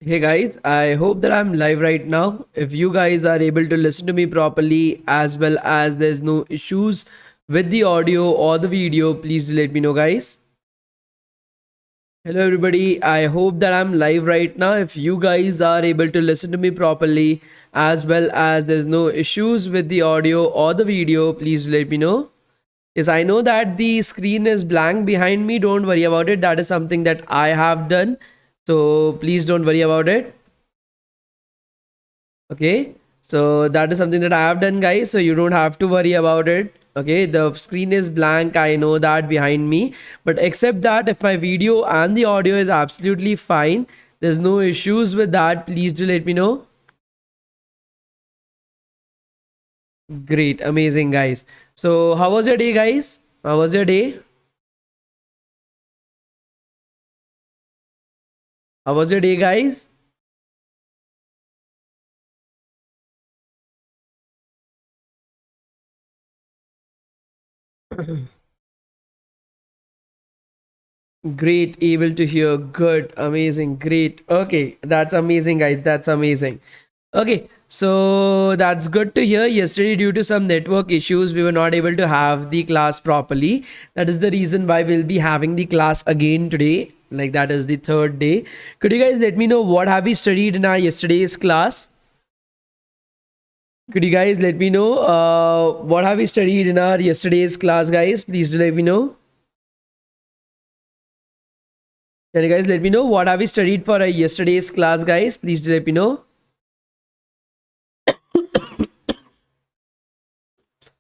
Hey guys, I hope that I'm live right now. If you guys are able to listen to me properly as well as there's no issues with the audio or the video, please do let me know, guys. Hello everybody, I hope that I'm live right now. If you guys are able to listen to me properly as well as there's no issues with the audio or the video, please do let me know. Yes, I know that the screen is blank behind me. Don't worry about it. That is something that I have done. So please don't worry about it. Okay, so that is something that I have done, guys, so you don't have to worry about it. Okay, the screen is blank, I know that behind me, but except that, if my video and the audio is absolutely fine, there's no issues with that, please do let me know. Great, amazing, guys. So how was your day, guys? How was your day? How was your day, guys? Great, able to hear. Good, amazing, great. Okay, that's amazing, guys. That's amazing. Okay, so that's good to hear. Yesterday, due to some network issues, we were not able to have the class properly. That is the reason why we'll be having the class again today. Like that is the third day. Could you guys let me know what have we studied in our yesterday's class? Could you guys let me know what have we studied in our yesterday's class, guys? Please do let me know. Can you guys let me know what have we studied for our yesterday's class, guys? Please do let me know.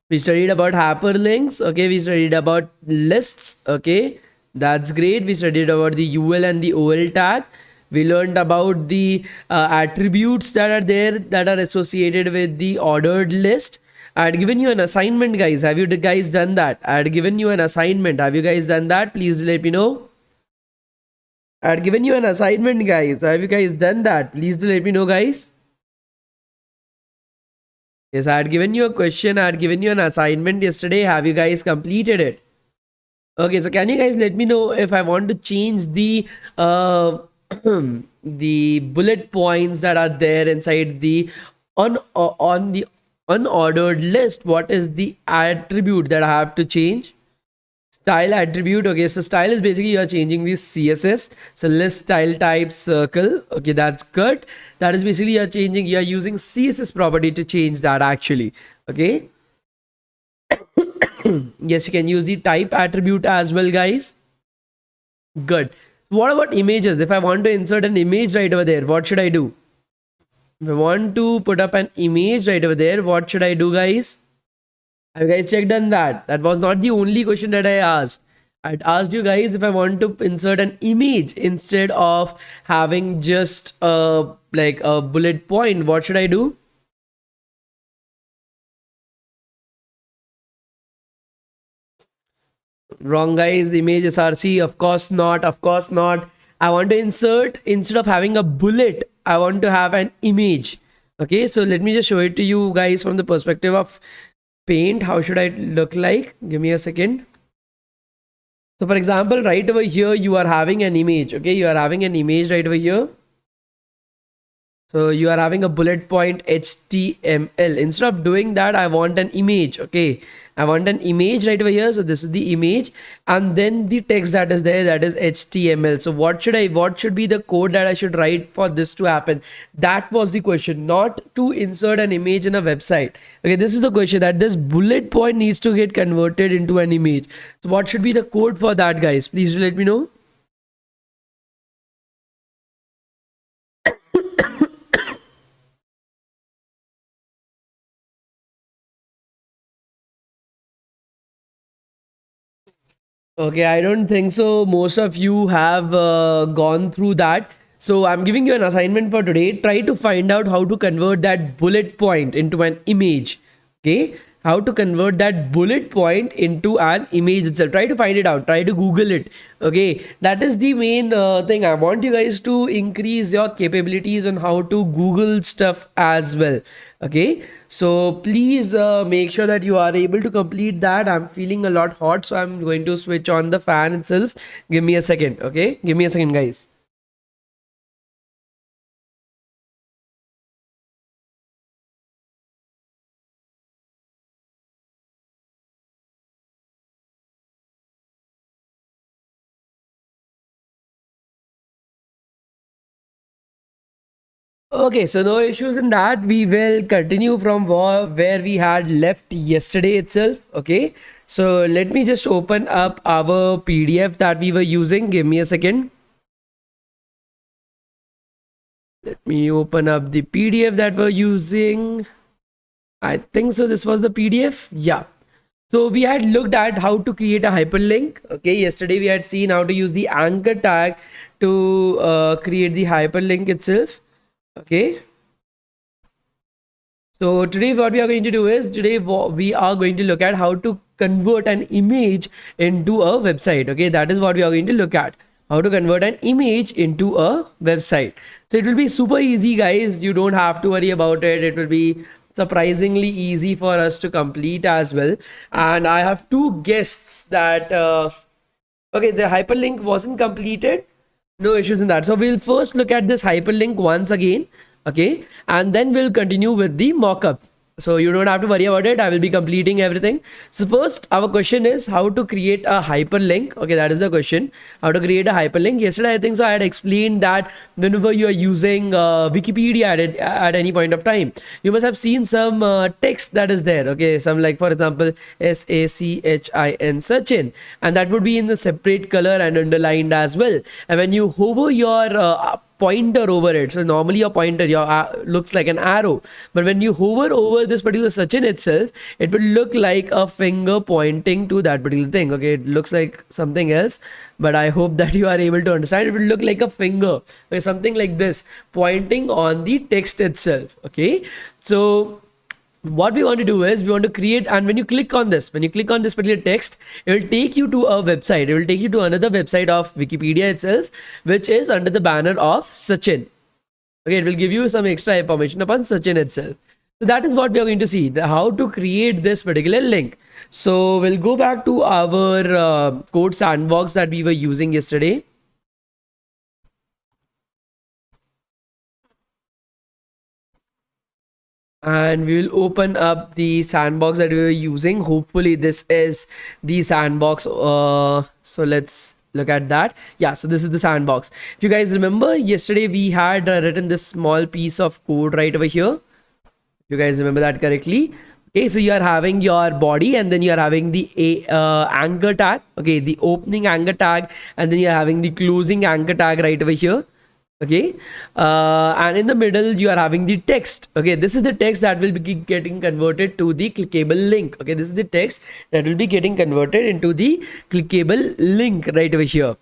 We studied about hyperlinks. Okay, we studied about lists. Okay, that's great. We studied about the UL and the OL tag. We learned about the attributes that are there that are associated with the ordered list. I had given you an assignment, guys. Have you guys done that? I had given you an assignment. Have you guys done that? Please let me know. I had given you an assignment, guys. Have you guys done that? Please do let me know, guys. Yes, I had given you a question. I had given you an assignment yesterday. Have you guys completed it? Okay, so can you guys let me know if I want to change the the bullet points that are there inside the on the unordered list? What is the attribute that I have to change? Style attribute. Okay, so style is basically you're changing the CSS. So list style type circle. Okay, that's good. That is basically you're using CSS property to change that actually. Okay. Yes, you can use the type attribute as well, guys. Good. What about images? If I want to insert an image right over there, what should I do? If I want to put up an image right over there, what should I do, guys? Have you guys checked on that? That was not the only question that I asked. I'd asked you guys if I want to insert an image instead of having just like a bullet point. What should I do? Wrong, guys. The image is RC. Of course not. Of course not. I want to insert, instead of having a bullet, I want to have an image. Okay, so let me just show it to you guys from the perspective of paint. How should I look like? Give me a second. So for example, right over here, you are having an image. Okay, you are having an image right over here. So you are having a bullet point HTML. Instead of doing that, I want an image. Okay, I want an image right over here. So this is the image, and then the text that is there, that is HTML. So what should be the code that I should write for this to happen? That was the question, not to insert an image in a website. Okay, this is the question, that this bullet point needs to get converted into an image. So what should be the code for that, guys? Please do let me know. Okay, I don't think so. Most of you have gone through that. So I'm giving you an assignment for today. Try to find out how to convert that bullet point into an image. Okay, how to convert that bullet point into an image itself. Try to find it out. Try to Google it. Okay, that is the main thing. I want you guys to increase your capabilities on how to Google stuff as well. Okay, so please make sure that you are able to complete that. I'm feeling a lot hot, so I'm going to switch on the fan itself. Give me a second. Okay, give me a second, guys. Okay, so no issues in that. We will continue from where we had left yesterday itself. Okay, so let me just open up our PDF that we were using. Give me a second. Let me open up the PDF that we're using. I think so. This was the PDF. Yeah. So we had looked at how to create a hyperlink. Okay, yesterday we had seen how to use the anchor tag to create the hyperlink itself. Okay. So today what we are going to do is we are going to look at how to convert an image into a website. Okay, that is what we are going to look at. How to convert an image into a website. So it will be super easy, guys. You don't have to worry about it. It will be surprisingly easy for us to complete as well. And I have two guests that okay, the hyperlink wasn't completed. No issues in that. So we'll first look at this hyperlink once again. Okay, and then we'll continue with the mockup. So you don't have to worry about it. I will be completing everything. So first, our question is how to create a hyperlink. Okay, that is the question. How to create a hyperlink. Yesterday, I think so I had explained that whenever you are using Wikipedia at any point of time, you must have seen some text that is there. Okay, some like for example, Sachin, Sachin, and that would be in the separate color and underlined as well. And when you hover your pointer over it, so normally your pointer looks like an arrow, but when you hover over this particular Sachin itself, it will look like a finger pointing to that particular thing. Okay, it looks like something else, but I hope that you are able to understand. It will look like a finger, okay, something like this pointing on the text itself. Okay, so what we want to do is we want to create, and when you click on this particular text, it will take you to a website. It will take you to another website of Wikipedia itself, which is under the banner of Sachin. Okay, it will give you some extra information upon Sachin itself. So that is what we are going to see, how to create this particular link. So we'll go back to our code sandbox that we were using yesterday. And we will open up the sandbox that we were using. Hopefully this is the sandbox. So let's look at that. Yeah, so this is the sandbox. If you guys remember, yesterday we had written this small piece of code right over here. If you guys remember that correctly. Okay, so you are having your body, and then you are having the anchor tag. Okay, the opening anchor tag, and then you are having the closing anchor tag right over here. Okay, and in the middle you are having the text. Okay, this is the text that will be getting converted to the clickable link. Okay, this is the text that will be getting converted into the clickable link right over here.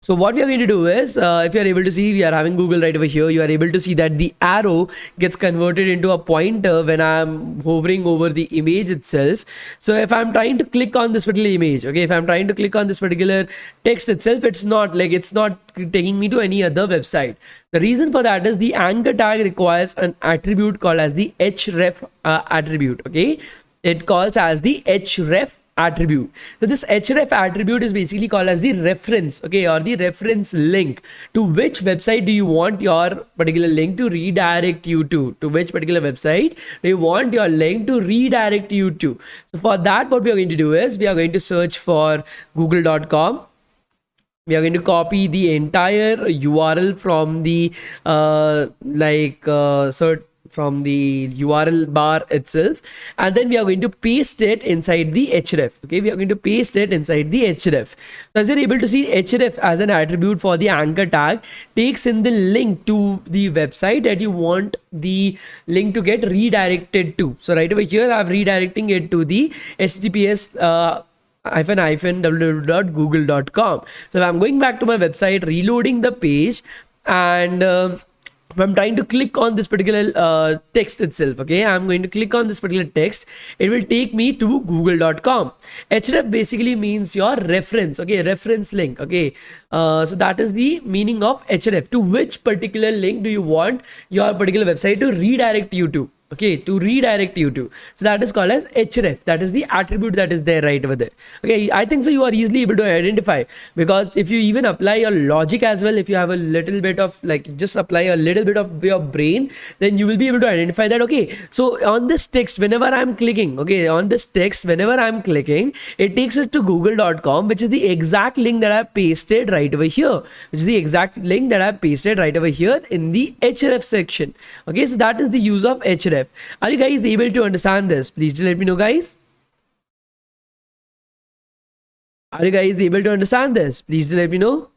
So what we are going to do is, if you are able to see, we are having Google right over here. You are able to see that the arrow gets converted into a pointer when I'm hovering over the image itself. So if I'm trying to click on this particular image, okay, if I'm trying to click on this particular text itself, it's not taking me to any other website. The reason for that is the anchor tag requires an attribute called as the href attribute. Okay, it calls as the href attribute. So this href attribute is basically called as the reference, okay, or the reference link. To which website do you want your particular link to redirect you to? To which particular website do you want your link to redirect you to? So for that, what we are going to do is we are going to search for google.com. We are going to copy the entire URL from the search from the URL bar itself, and then we are going to paste it inside the href. Okay, we are going to paste it inside the href. So as you're able to see, href as an attribute for the anchor tag takes in the link to the website that you want the link to get redirected to. So right over here I'm redirecting it to the https www.google.com. So I'm going back to my website, reloading the page, and if I'm trying to click on this particular text itself, okay, I'm going to click on this particular text. It will take me to google.com. href basically means your reference, okay, reference link. Okay, so that is the meaning of href. To which particular link do you want your particular website to redirect you to? okay, to redirect you to. So that is called as href. That is the attribute that is there right over there. Okay, I think so you are easily able to identify, because if you even apply your logic as well, if you have a little bit of like just apply a little bit of your brain, then you will be able to identify that. Okay, so on this text whenever I'm clicking, okay, on this text whenever I'm clicking, it takes us to google.com, which is the exact link that I pasted right over here, which is the exact link that I pasted right over here in the href section. Okay, so that is the use of href. Are you guys able to understand this? Please do let me know, guys. Are you guys able to understand this? Please do let me know.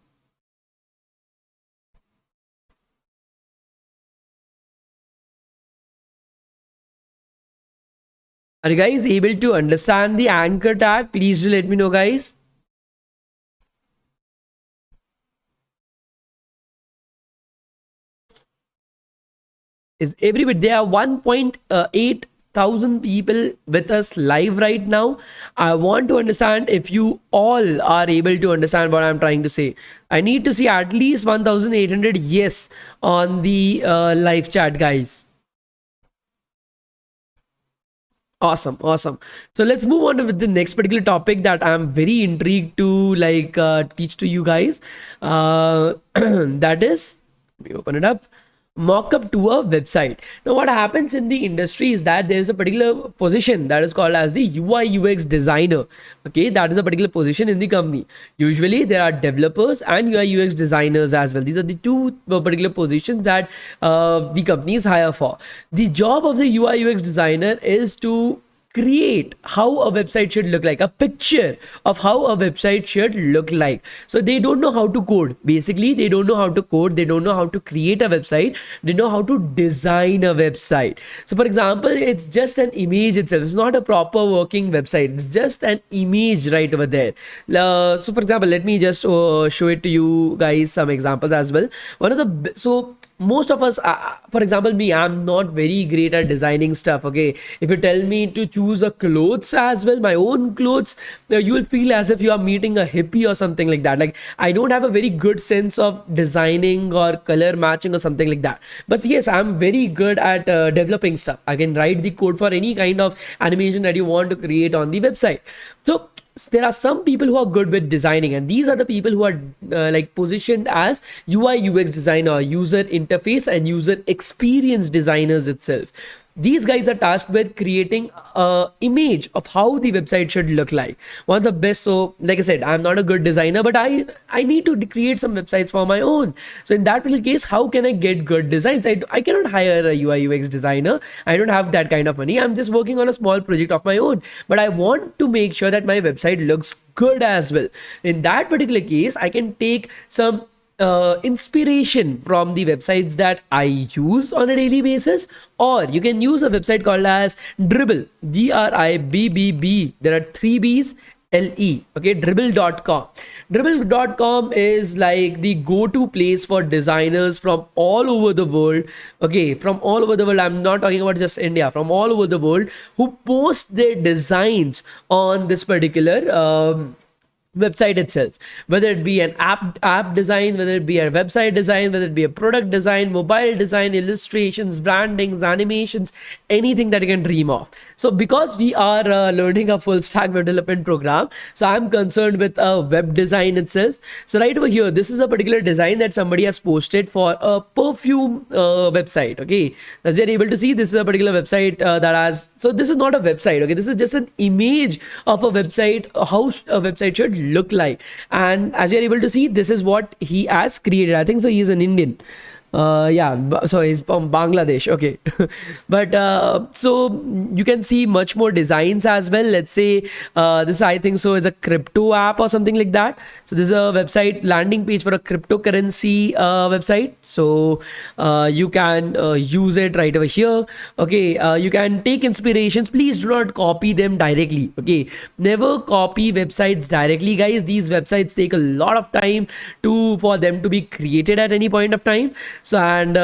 Are you guys able to understand the anchor tag? Please do let me know, guys. Is everybody, there are 1.8 thousand people with us live right now. I want to understand if you all are able to understand what I'm trying to say. I need to see at least 1800 yes on the live chat, guys. Awesome, awesome. So let's move on with the next particular topic that I'm very intrigued to like teach to you guys. That is, let me open it up. Mock-up to a website. Now what happens in the industry is that there is a particular position that is called as the UI UX designer. Okay, that is a particular position in the company. Usually there are developers and UI UX designers as well. These are the two particular positions that the companies hire for. The job of the UI UX designer is to create how a website should look like, a picture of how a website should look like. So they don't know how to code. Basically, they don't know how to code. They don't know how to create a website. They know how to design a website. So for example, it's just an image itself. It's not a proper working website. It's just an image right over there. So for example, let me just show it to you guys some examples as well. One of the, so most of us, for example me, I'm not very great at designing stuff. Okay, if you tell me to choose a clothes as well, my own clothes, you will feel as if you are meeting a hippie or something like that. Like I don't have a very good sense of designing or color matching or something like that. But yes, I'm very good at developing stuff. I can write the code for any kind of animation that you want to create on the website. So there are some people who are good with designing, and these are the people who are like positioned as UI UX designer, user interface and user experience designers itself. These guys are tasked with creating a image of how the website should look like. One of the best, so like I said, I'm not a good designer, but I need to create some websites for my own. So in that particular case, how can I get good designs? I cannot hire a UI UX designer. I don't have that kind of money. I'm just working on a small project of my own, but I want to make sure that my website looks good as well. In that particular case, I can take some inspiration from the websites that I use on a daily basis, or you can use a website called as Dribble, Dribb. There are 3 B's, LE. Okay, dribble.com. Dribble.com is like the go-to place for designers from all over the world. Okay, from all over the world. I'm not talking about just India, from all over the world, who post their designs on this particular website itself, whether it be an app design, whether it be a website design, whether it be a product design, mobile design, illustrations, brandings, animations, anything that you can dream of. So because we are learning a full stack web development program, so I'm concerned with web design itself. So right over here, this is a particular design that somebody has posted for a perfume website. Okay, as you're able to see, this is a particular website that has, so this is not a website. Okay, this is just an image of a website, how a website should look like. And as you're able to see, this is what he has created. I think so he's an Indian. So he's from Bangladesh. Okay. But so you can see much more designs as well. Let's say this, I think so, is a crypto app or something like that. So this is a website landing page for a cryptocurrency website. So you can use it right over here. Okay, you can take inspirations. Please do not copy them directly. Okay, never copy websites directly, guys. These websites take a lot of time for them to be created at any point of time. So, and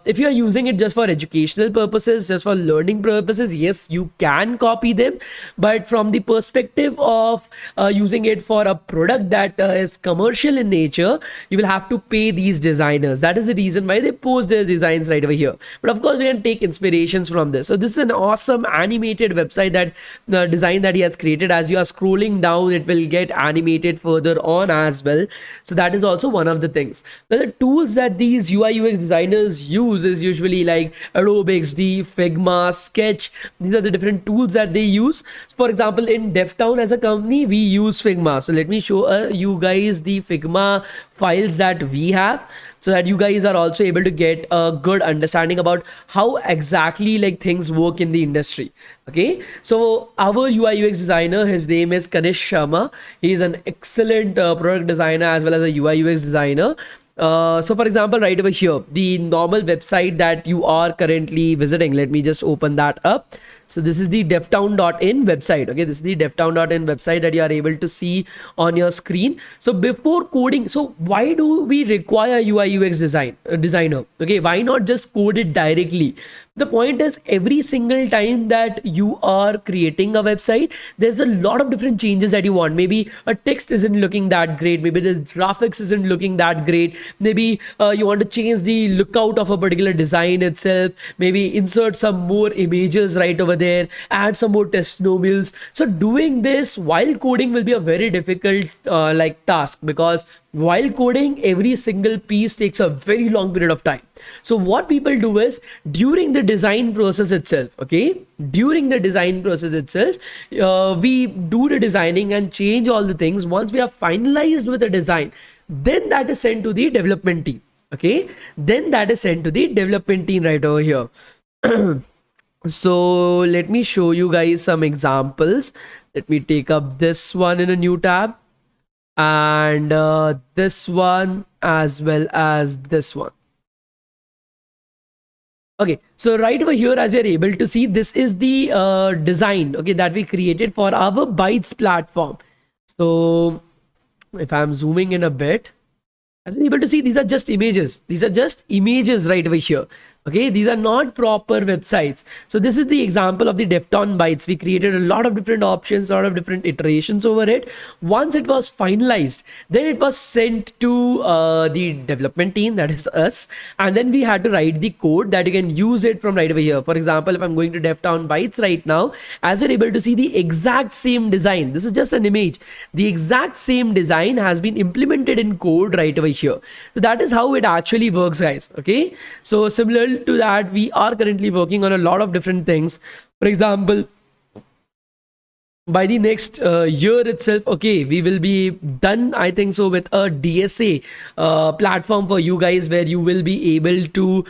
if you are using it just for educational purposes, just for learning purposes, yes, you can copy them. But from the perspective of using it for a product that is commercial in nature, you will have to pay these designers. That is the reason why they post their designs right over here. But of course, you can take inspirations from this. So this is an awesome animated website that design that he has created. As you are scrolling down, it will get animated further on as well. So that is also one of the things. Now, the tools that these UI UX designers use is usually like Adobe XD, Figma, Sketch. These are the different tools that they use. For example, in DevTown as a company, we use Figma. So let me show you guys the Figma files that we have, so that you guys are also able to get a good understanding about how exactly like things work in the industry. Okay, so our UI UX designer, his name is Kanish Sharma. He is an excellent product designer as well as a UI UX designer. So for example, right over here, the normal website that you are currently visiting, let me just open that up. So this is the devtown.in website. Okay, this is the devtown.in website that you are able to see on your screen. So before coding, so why do we require UI UX designer? Okay, why not just code it directly? The point is, every single time that you are creating a website, there's a lot of different changes that you want. Maybe a text isn't looking that great. Maybe the graphics isn't looking that great. Maybe you want to change the lookout of a particular design itself. Maybe insert some more images right over there, add some more testimonials. So doing this while coding will be a very difficult like task, because while coding, every single piece takes a very long period of time. So what people do is, during the design process itself, okay, during the design process itself, we do the designing and change all the things. Once we are finalized with the design, then that is sent to the development team. Okay, then that is sent to the development team right over here. So let me show you guys some examples. Let me take up this one in a new tab, and this one as well as this one. Okay, so right over here, as you're able to see, this is the design, okay, that we created for our Bytes platform. So if I'm zooming in a bit, as you're able to see, these are just images. These are just images right over here. Okay, these are not proper websites. So this is the example of the DevTown Bytes. We created a lot of different options, a lot of different iterations over it. Once it was finalized, then it was sent to the development team, that is us. And then we had to write the code that you can use it from right over here. For example, if I'm going to DevTown Bytes right now, as you're able to see, the exact same design, this is just an image. The exact same design has been implemented in code right over here. So that is how it actually works, guys. Okay, so similar to that, we are currently working on a lot of different things. For example, by the next year itself, okay, we will be done, I think so, with a DSA platform for you guys, where you will be able to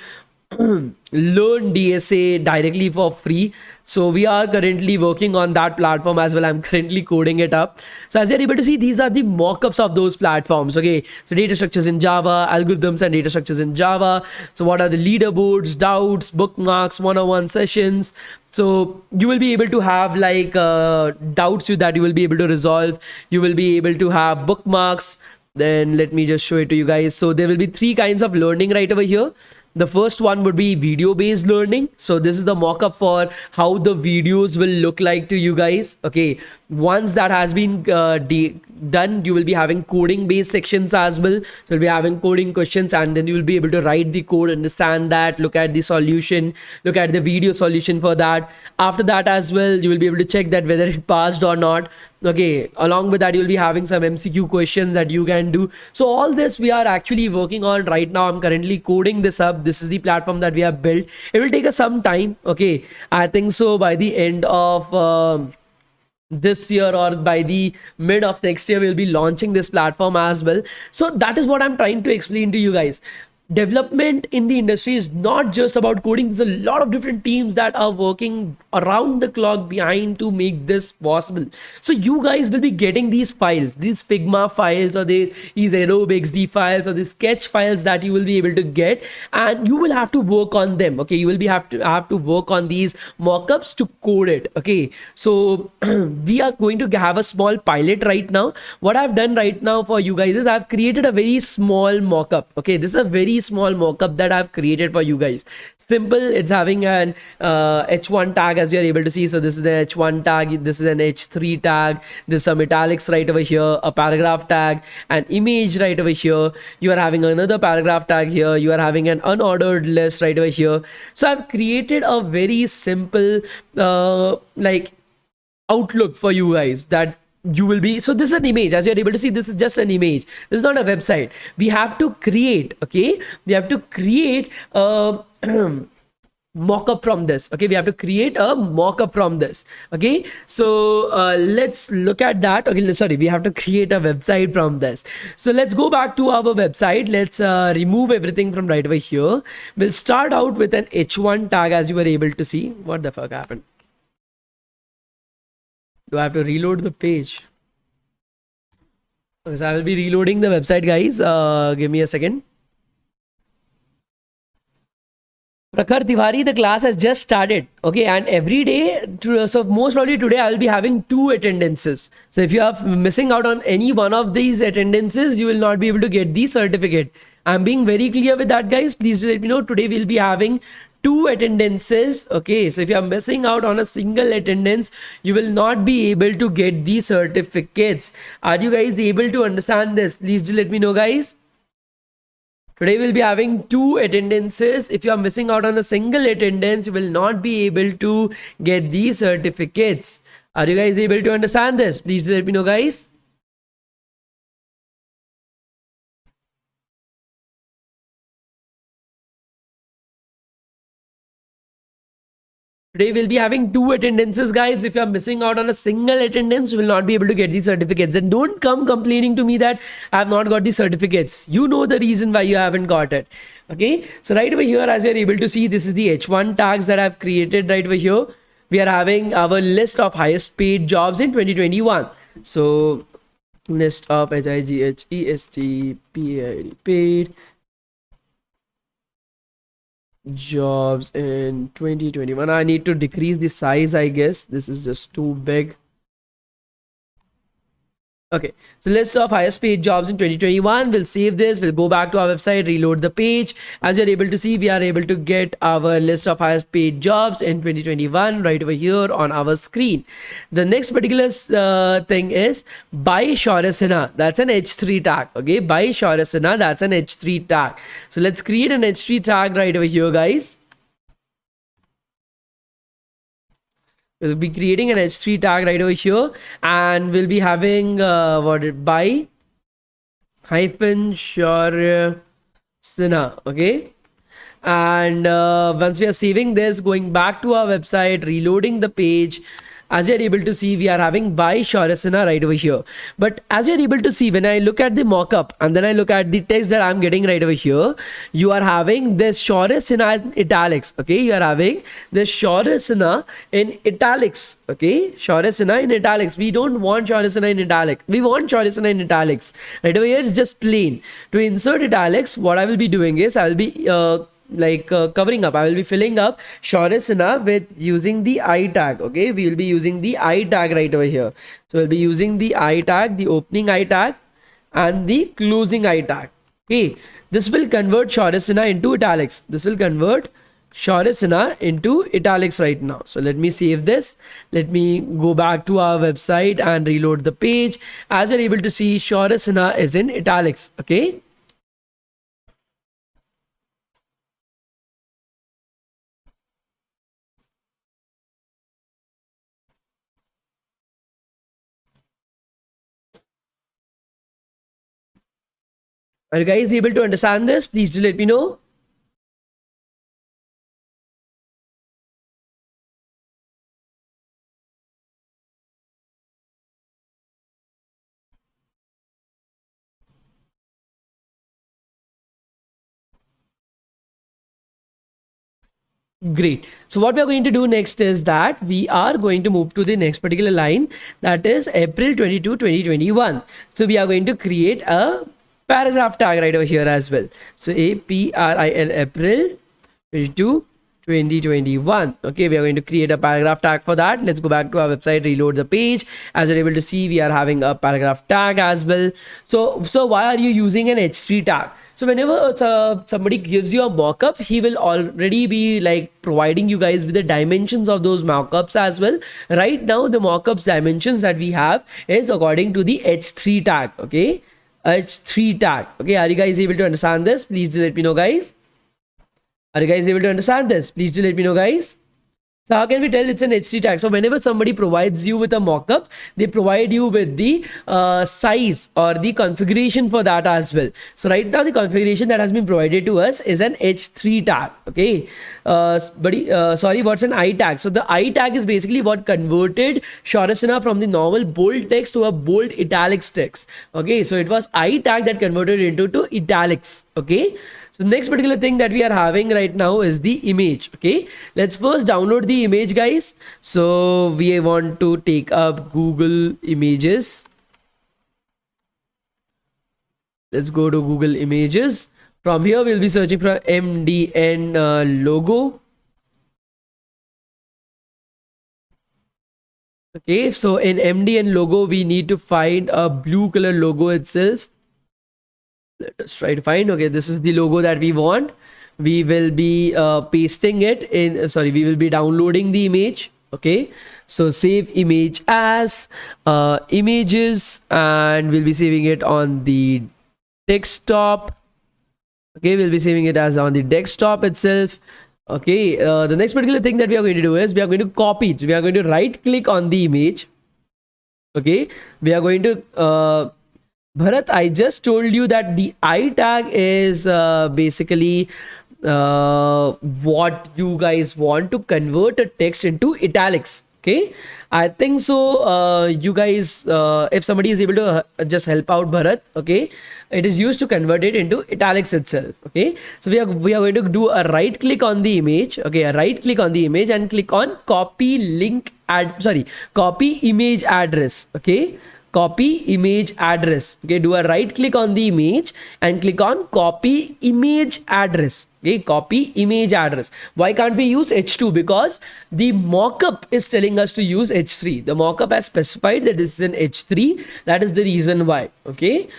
learn DSA directly for free. So we are currently working on that platform as well. I'm currently coding it up. So as you're able to see, these are the mockups of those platforms. Okay, so data structures in Java, algorithms and data structures in Java. So what are the leaderboards, doubts, bookmarks, one-on-one sessions? So you will be able to have like doubts that you will be able to resolve. You will be able to have bookmarks. Then let me just show it to you guys. So there will be 3 kinds of learning right over here. The first one would be video based learning. So this is the mock-up for how the videos will look like to you guys. Okay, once that has been done, you will be having coding based sections as well. So you'll be having coding questions, and then you will be able to write the code, understand that, look at the solution, look at the video solution for that. After that as well, you will be able to check that whether it passed or not. Okay, along with that, you'll be having some MCQ questions that you can do. So all this we are actually working on right now. I'm currently coding this up. This is the platform that we have built. It will take us some time. Okay, I think so by the end of this year or by the mid of next year, we'll be launching this platform as well. So that is what I'm trying to explain to you guys. Development in the industry is not just about coding. There's a lot of different teams that are working around the clock behind to make this possible. So you guys will be getting these files, these Figma files, or these Adobe XD files, or these Sketch files that you will be able to get, and you will have to work on them. Okay, you will be have to work on these mockups to code it. Okay, so we are going to have a small pilot right now. What I've done right now for you guys is I've created a very small mockup. Okay, this is a very very small mockup that I've created for you guys. Simple. It's having an h1 tag, as you're able to see. So this is the h1 tag, this is an h3 tag, there's some italics right over here, a paragraph tag, an image right over here, you are having another paragraph tag here, you are having an unordered list right over here. So I've created a very simple like outlook for you guys that you will be. So this is an image, as you're able to see. This is just an image, this is not a website. We have to create, okay, we have to create a mock-up from this. Okay, we have to create a mock-up from this. Okay, so let's look at that. Okay, sorry, we have to create a website from this. So let's go back to our website. Let's remove everything from right over here. We'll start out with an h1 tag, as you were able to see. What the fuck happened? Do I have to reload the page? Okay, so I will be reloading the website, guys. Give me a second. Prakhar Tiwari, the class has just started. Okay, and every day, so most probably today I will be having 2 attendances. So if you are missing out on any one of these attendances, you will not be able to get the certificate. I'm being very clear with that, guys. Please let me know. Today we'll be having 2 attendances. Okay, so if you are missing out on a single attendance, you will not be able to get the certificates. Are you guys able to understand this? Please do let me know, guys. Today we'll be having 2 attendances. If you are missing out on a single attendance, you will not be able to get these certificates. Are you guys able to understand this? Please let me know, guys. Today we'll be having 2 attendances, guys. If you are missing out on a single attendance, you will not be able to get these certificates. And don't come complaining to me that I have not got the certificates. You know the reason why you haven't got it. Okay, so right over here, as you're able to see, this is the h1 tags that I've created right over here. We are having our list of highest paid jobs in 2021. So list of HIGHEST paid jobs in 2021. I need to decrease the size, I guess. This is just too big. Okay, so list of highest paid jobs in 2021. We'll save this. We'll go back to our website, reload the page. As you're able to see, we are able to get our list of highest paid jobs in 2021 right over here on our screen. The next particular thing is by Shaurya Sinha. That's an h3 tag. Okay, by Shaurya Sinha, that's an h3 tag. So let's create an h3 tag right over here, guys. We'll be creating an h3 tag right over here, and we'll be having by hyphen Shaurya Sinha. Okay, and once we are saving this, going back to our website, reloading the page, as you're able to see, we are having by Shaurya Sinha right over here. But as you're able to see, when I look at the mockup and then I look at the text that I'm getting right over here, you are having this Shaurya Sinha in italics. Okay, you are having this Shaurya Sinha in italics. Okay, Shaurya Sinha in italics. We don't want Shaurya Sinha in italic. We want Shaurya Sinha in italics. Right over here is just plain. To insert italics, what I will be doing is I will be covering up. I will be filling up Shaurya Sinha with using the I tag. Okay, we will be using the I tag right over here. So we'll be using the I tag, the opening I tag and the closing I tag. Okay, this will convert Shaurya Sinha into italics. This will convert Shaurya Sinha into italics right now. So let me save this. Let me go back to our website and reload the page. As you're able to see, Shaurya Sinha is in italics. Okay, are you guys able to understand this? Please do let me know. Great. So what we are going to do next is that we are going to move to the next particular line, that is April 22, 2021. So we are going to create a paragraph tag right over here as well. So April April 22, 2021. Okay, we are going to create a paragraph tag for that. Let's go back to our website, reload the page. As you're able to see, we are having a paragraph tag as well. So why are you using an h3 tag? So whenever somebody gives you a mockup, he will already be like providing you guys with the dimensions of those mockups as well. Right now, the mockups dimensions that we have is according to the h3 tag. Okay, h3 tag. Okay, are you guys able to understand this? Please do let me know, guys. Are you guys able to understand this? Please do let me know, guys. So how can we tell it's an h3 tag? So whenever somebody provides you with a mockup, they provide you with the size or the configuration for that as well. So right now the configuration that has been provided to us is an h3 tag. Okay, sorry, what's an I tag? So the I tag is basically what converted Shorasana from the normal bold text to a bold italics text. Okay, so it was I tag that converted into to italics. Okay. So next particular thing that we are having right now is the image. Okay, let's first download the image, guys. So we want to take up Google Images. Let's go to Google Images. From here, we'll be searching for MDN logo. Okay, so in MDN logo, we need to find a blue color logo itself. Let us try to find. Okay, this is the logo that we want. We will be pasting it in, we will be downloading the image. Okay, so save image as images, and we'll be saving it on the desktop. Okay, we'll be saving it as on the desktop itself. Okay, the next particular thing that we are going to do is we are going to copy it. We are going to right click on the image. Okay, we are going to Bharat, I just told you that the I tag is basically what you guys want to convert a text into italics. Okay, I think so. You guys, if somebody is able to just help out Bharat, okay, it is used to convert it into italics itself. Okay, so we are going to do a right click on the image. Okay, a right click on the image and click on copy link copy image address. Okay, copy image address. Okay, do a right click on the image and click on copy image address. Okay, copy image address. Why can't we use h2? Because the mockup is telling us to use h3. The mockup has specified that this is an h3. That is the reason why. Okay,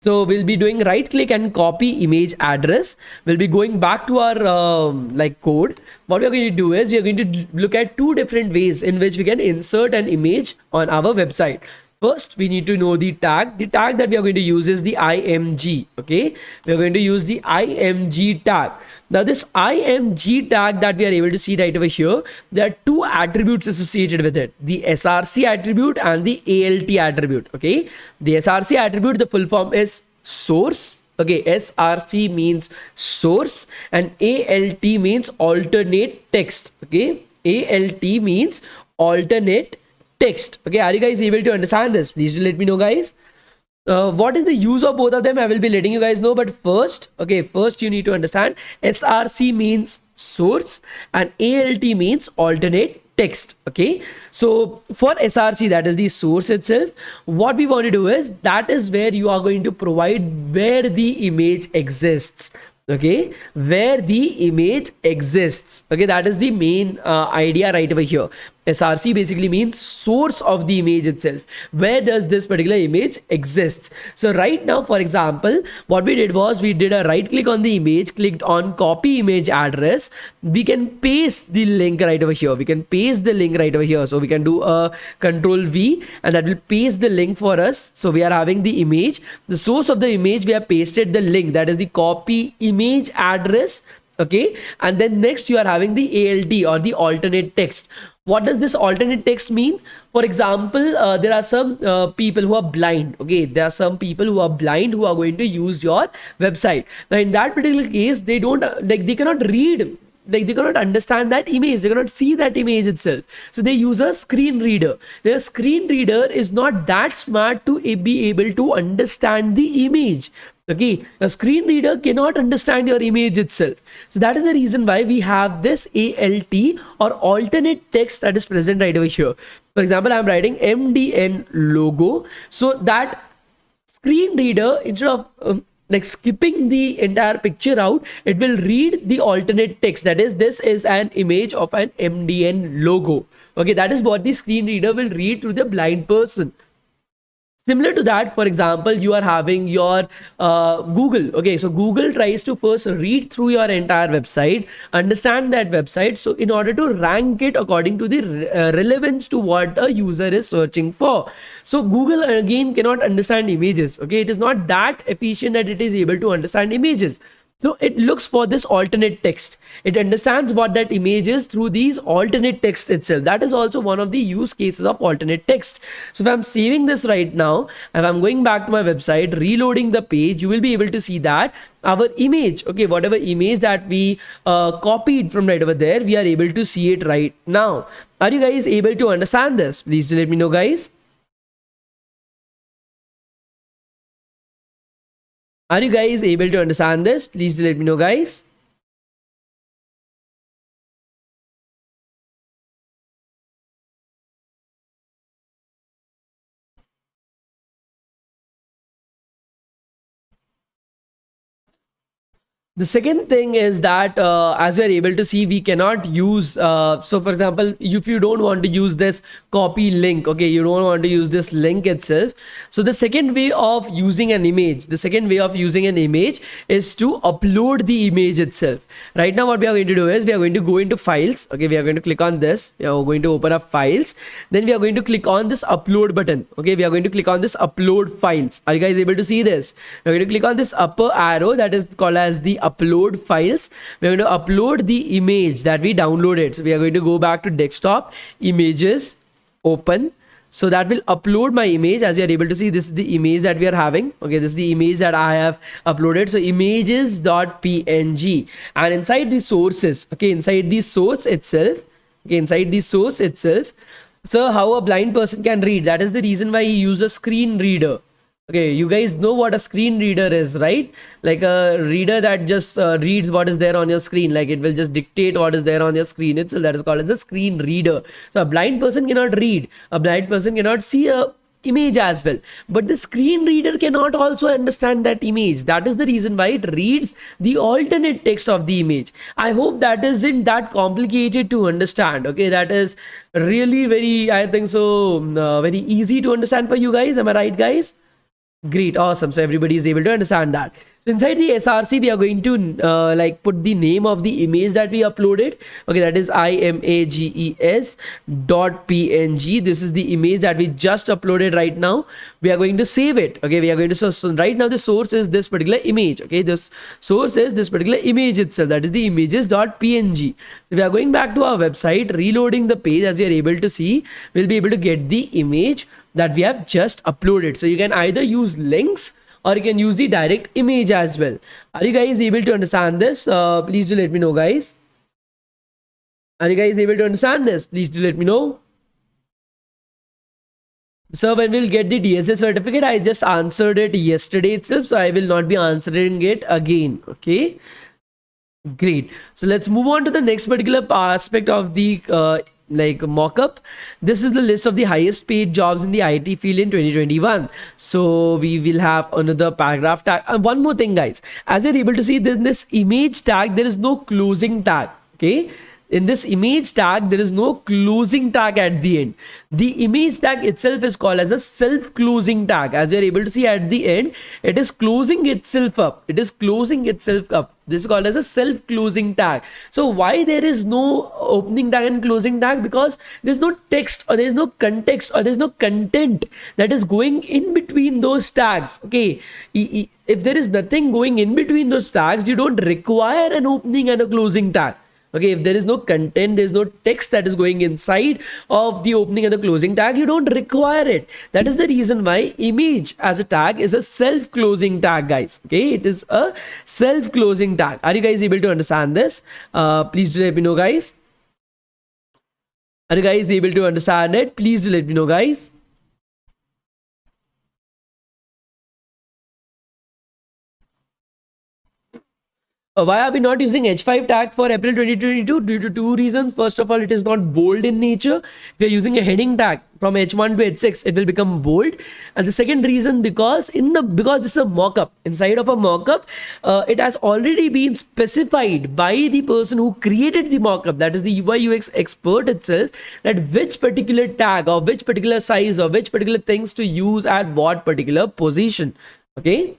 so we'll be doing right click and copy image address. We'll be going back to our code. What we're going to do is we are going to look at two different ways in which we can insert an image on our website. First, we need to know the tag. The tag that we are going to use is the img. Okay, we are going to use the img tag. Now, this img tag that we are able to see right over here, there are two attributes associated with it: the src attribute and the alt attribute. Okay, the src attribute, the full form is source. Okay, src means source and alt means alternate text. Okay, alt means alternate text. Okay, are you guys able to understand this? Please do let me know, guys. What is the use of both of them? I will be letting you guys know, but first you need to understand src means source and alt means alternate text. Okay, so for src, that is the source itself, what we want to do is that is where you are going to provide where the image exists. Okay, where the image exists. Okay, that is the main idea right over here. SRC basically means source of the image itself. Where does this particular image exist? So right now, for example, what we did was we did a right click on the image, clicked on copy image address. We can paste the link right over here. We can paste the link right over here. So we can do a control V and that will paste the link for us. So we are having the image, the source of the image. We have pasted the link, that is the copy image address. Okay, and then next you are having the alt or the alternate text. What does this alternate text mean? For example, there are some people who are blind. Okay, there are some people who are blind who are going to use your website. Now in that particular case, they don't they cannot read, they cannot understand that image, they cannot see that image itself. So they use a screen reader. Their screen reader is not that smart to be able to understand the image. Okay, a screen reader cannot understand your image itself. So that is the reason why we have this ALT or alternate text that is present right over here. For example, I'm writing MDN logo. So that screen reader, instead of like skipping the entire picture out, it will read the alternate text. That is, this is an image of an MDN logo. Okay, that is what the screen reader will read to the blind person. Similar to that, for example, you are having your Google. Okay, so Google tries to first read through your entire website, understand that website, so in order to rank it according to the relevance to what a user is searching for. So Google again cannot understand images. Okay, it is not that efficient that it is able to understand images. So it looks for this alternate text. It understands what that image is through these alternate text itself. That is also one of the use cases of alternate text. So if I'm saving this right now, if I'm going back to my website, reloading the page, you will be able to see that our image, okay, whatever image that we copied from right over there, we are able to see it right now. Are you guys able to understand this? Please do let me know, guys. Are you guys able to understand this? Please do let me know, guys. The second thing is that as you are able to see, we cannot use, so for example, if you don't want to use this copy link, okay, you don't want to use this link itself. So the second way of using an image, is to upload the image itself. Right now, what we are going to do is we are going to go into files. Okay, we are going to click on this. We are going to open up files. Then we are going to click on this upload button. Okay, we are going to click on this upload files. Are you guys able to see this? We are going to click on this upper arrow that is called as the upload files. We're going to upload the image that we downloaded. So we are going to go back to desktop, images, open. So that will upload my image. As you are able to see, this is the image that we are having. Okay, this is the image that I have uploaded. So images.png, and inside the sources, okay, inside the source itself, so how a blind person can read, that is the reason why he uses a screen reader. Okay, you guys know what a screen reader is, right? Like a reader that just reads what is there on your screen. Like it will just dictate what is there on your screen itself. That is called as a screen reader. So a blind person cannot read. A blind person cannot see a image as well. But the screen reader cannot also understand that image. That is the reason why it reads the alternate text of the image. I hope that isn't that complicated to understand. Okay, that is really very, I think so, very easy to understand for you guys. Am I right, guys? Great, awesome. So everybody is able to understand that. So inside the src, we are going to like put the name of the image that we uploaded. Okay, that is images.png. This is the image that we just uploaded right now. We are going to save it. Okay, we are going to, so right now the source is this particular image. Okay, this source is this particular image itself. That is the images.png. So we are going back to our website, reloading the page. As you are able to see, we'll be able to get the image that we have just uploaded. So you can either use links or you can use the direct image as well. Are you guys able to understand this? Please do let me know, guys. Are you guys able to understand this? Please do let me know. So when we'll get the DSS certificate, I just answered it yesterday itself, so I will not be answering it again. Okay, great. So let's move on to the next particular aspect of the like mock-up. This is the list of the highest paid jobs in the IT field in 2021. So we will have another paragraph tag. And one more thing, guys, as you're able to see, this image tag, there is no closing tag. Okay, in this image tag, there is no closing tag at the end. The image tag itself is called as a self-closing tag. As you're able to see at the end, it is closing itself up. It is closing itself up. This is called as a self-closing tag. So why there is no opening tag and closing tag? Because there's no text or there's no context or there's no content that is going in between those tags. Okay, if there is nothing going in between those tags, you don't require an opening and a closing tag. Okay, if there is no content, there is no text that is going inside of the opening and the closing tag, you don't require it. That is the reason why image as a tag is a self-closing tag, guys. Okay, it is a self-closing tag. Are you guys able to understand this? Please do let me know, guys. Are you guys able to understand it? Please do let me know, guys. Why are we not using H5 tag for April 2022? Due to two reasons. First of all, it is not bold in nature. If you're using a heading tag from H1 to H6, it will become bold. And the second reason, because this is a mockup. Inside of a mockup, it has already been specified by the person who created the mockup, that is the UI UX expert itself, that which particular tag or which particular size or which particular things to use at what particular position. Okay,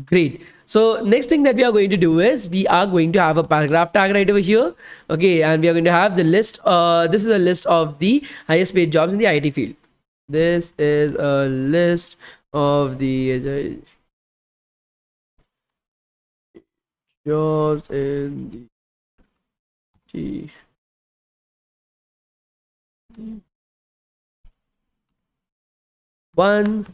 great. So next thing that we are going to do is we are going to have a paragraph tag right over here. Okay, and we are going to have the list. This is a list of the highest paid jobs in the IT field. This is a list of the jobs in the one,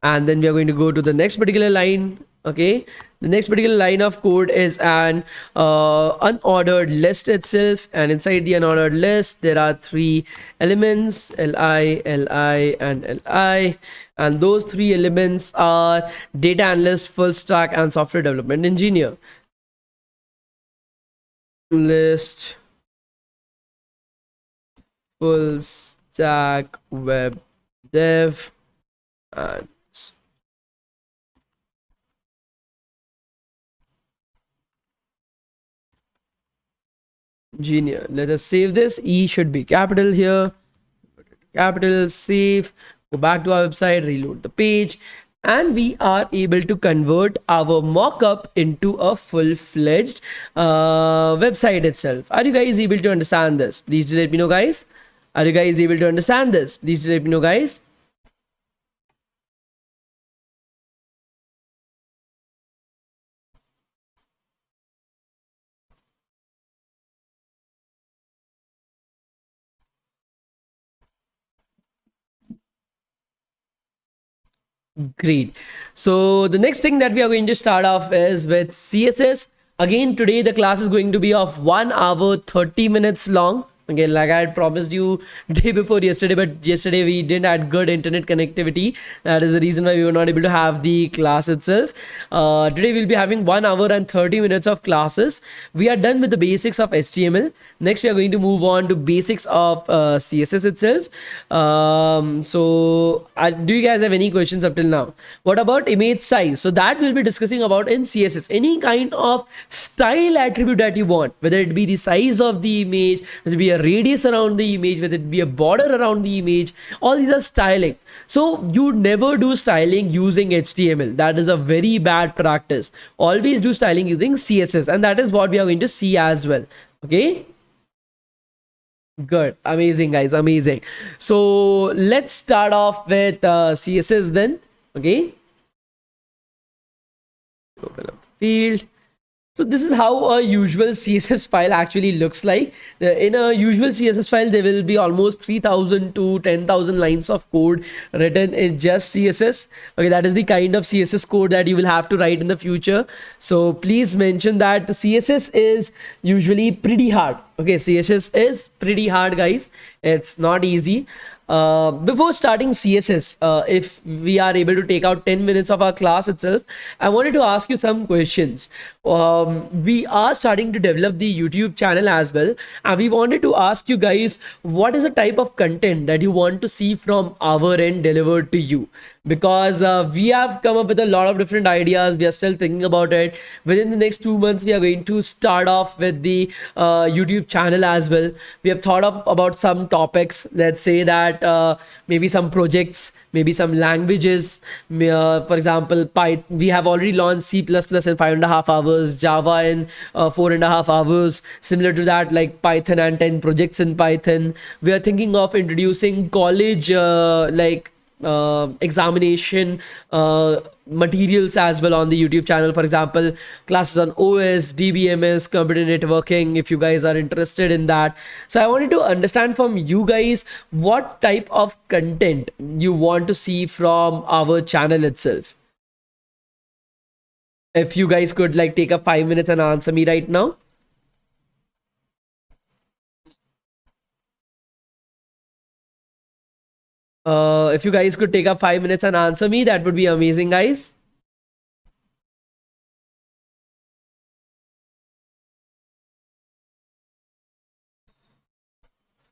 and then we are going to go to the next particular line. Okay, the next particular line of code is an unordered list itself, and inside the unordered list there are three elements, li, li, and li, and those three elements are data analyst, full stack, and software development engineer. List, full stack, web dev, and engineer. Let us save this. E should be capital here. Capital, save, go back to our website, reload the page, and we are able to convert our mockup into a full-fledged website itself. Are you guys able to understand this? Please do let me know, guys. Are you guys able to understand this? Please do let me know, guys. Great. So the next thing that we are going to start off is with CSS. Again, today the class is going to be of 1 hour 30 minutes long. Again, like I had promised you day before yesterday, but yesterday we didn't have good internet connectivity. That is the reason why we were not able to have the class itself. Today we'll be having 1 hour and 30 minutes of classes. We are done with the basics of HTML. Next, we are going to move on to basics of CSS itself. Do you guys have any questions up till now? What about image size? So that we'll be discussing about in CSS. Any kind of style attribute that you want, whether it be the size of the image, whether it be a radius around the image, whether it be a border around the image, all these are styling. So you never do styling using HTML. That is a very bad practice. Always do styling using CSS, and that is what we are going to see as well. Okay, good, amazing guys, amazing. So let's start off with CSS then. Okay, open up field. So this is how a usual CSS file actually looks like. In a usual CSS file, there will be almost 3,000 to 10,000 lines of code written in just CSS. Okay, that is the kind of CSS code that you will have to write in the future. So please mention that the CSS is usually pretty hard. Okay, CSS is pretty hard, guys. It's not easy. Before starting CSS, if we are able to take out 10 minutes of our class itself, I wanted to ask you some questions. We are starting to develop the YouTube channel as well, and we wanted to ask you guys, what is the type of content that you want to see from our end delivered to you? Because we have come up with a lot of different ideas. We are still thinking about it. Within the next 2 months, we are going to start off with the YouTube channel as well. We have thought of about some topics. Let's say that maybe some projects, maybe some languages. For example, Python. We have already launched C++ in 5.5 hours, Java in 4.5 hours. Similar to that, like Python and 10 projects in Python. We are thinking of introducing college examination materials as well on the YouTube channel. For example, classes on OS, DBMS, computer networking, if you guys are interested in that. So I wanted to understand from you guys what type of content you want to see from our channel itself. If you guys could like take up 5 minutes and answer me right now. If you guys could take up 5 minutes and answer me, that would be amazing, guys.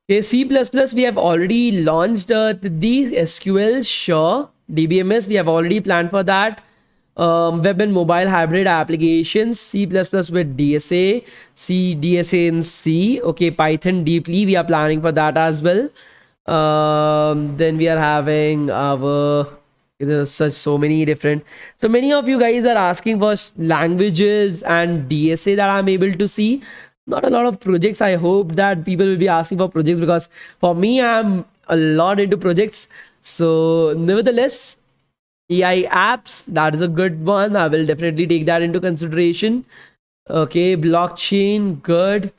Okay, C++, we have already launched the SQL, sure. DBMS, we have already planned for that. Web and mobile hybrid applications, C++ with DSA, C, DSA in C. Okay, Python deeply, we are planning for that as well. Then we are having our, there's such so many different, so many of you guys are asking for languages and DSA that I'm able to see. Not a lot of projects. I hope that people will be asking for projects, because for me, I'm a lot into projects. So nevertheless, AI apps, that is a good one. I will definitely take that into consideration. Okay, blockchain, good.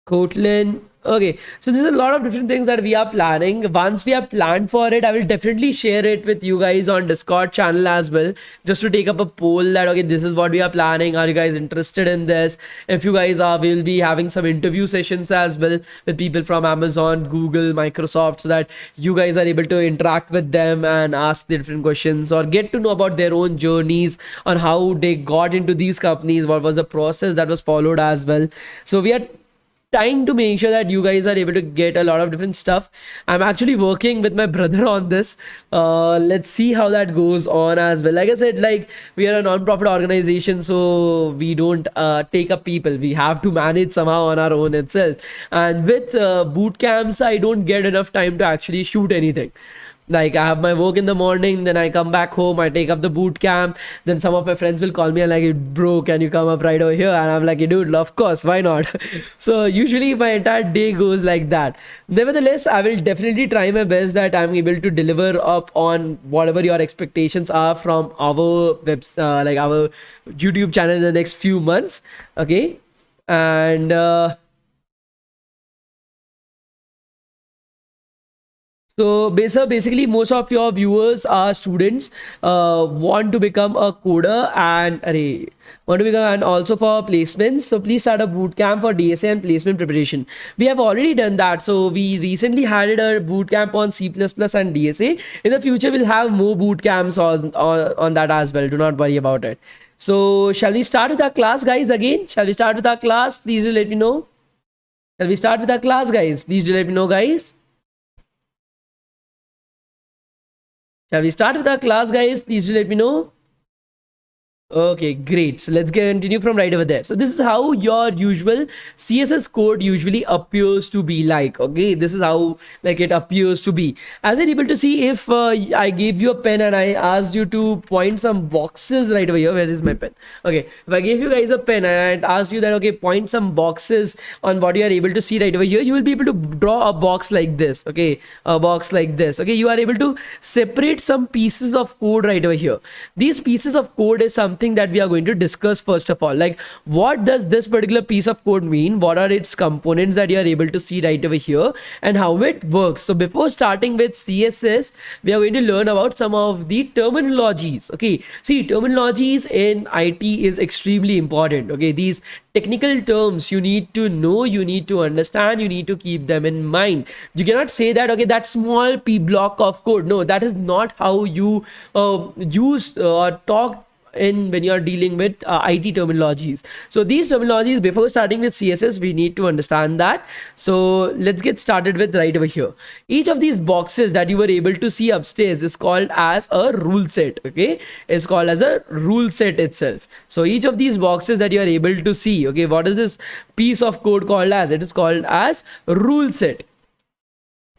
Kotlin. Okay, so there's a lot of different things that we are planning. Once we have planned for it, I will definitely share it with you guys on Discord channel as well, just to take up a poll that, okay, this is what we are planning. Are you guys interested in this? If you guys are, we'll be having some interview sessions as well with people from Amazon, Google, Microsoft, so that you guys are able to interact with them and ask the different questions, or get to know about their own journeys on how they got into these companies, what was the process that was followed as well. So we are trying to make sure that you guys are able to get a lot of different stuff. I'm actually working with my brother on this. Let's see how that goes on as well. Like I said, like, we are a non-profit organization, so we don't take up people. We have to manage somehow on our own itself. And with boot camps, I don't get enough time to actually shoot anything. Like, I have my work in the morning, then I come back home, I take up the boot camp, then some of my friends will call me and like, bro, can you come up right over here? And I'm like, dude, of course, why not? So usually my entire day goes like that. Nevertheless, I will definitely try my best that I'm able to deliver up on whatever your expectations are from our like our YouTube channel in the next few months. Okay, and so basically, most of your viewers are students, want to become a coder, and want to become, and also for placements. So please start a boot camp for DSA and placement preparation. We have already done that. So we recently had a boot camp on C++ and DSA. In the future, we'll have more boot camps on that as well. Do not worry about it. So shall we start with our class, guys? Again, shall we start with our class? Please do let me know. Shall we start with our class, guys? Please do let me know, guys. Shall we start with our class, guys? Please do let me know. Okay, great. So let's continue from right over there. So this is how your usual CSS code usually appears to be like. Okay, this is how like it appears to be. As I'm able to see, if I gave you a pen and I asked you to point some boxes right over here. Where is my pen? Okay, if I gave you guys a pen and I asked you that, okay, point some boxes on what you are able to see right over here, you will be able to draw a box like this. Okay, a box like this. Okay, you are able to separate some pieces of code right over here. These pieces of code is something that we are going to discuss first of all. Like, what does this particular piece of code mean? What are its components that you are able to see right over here, and how it works? So before starting with CSS, we are going to learn about some of the terminologies. Okay, see, terminologies in IT is extremely important. Okay, these technical terms you need to know, you need to understand, you need to keep them in mind. You cannot say that, okay, that small p block of code. No, that is not how you use or talk in when you are dealing with IT terminologies. So these terminologies, before starting with CSS, we need to understand that. So let's get started with right over here. Each of these boxes that you were able to see upstairs is called as a rule set. Okay, it's called as a rule set itself. So each of these boxes that you are able to see, okay, what is this piece of code called as? It is called as rule set.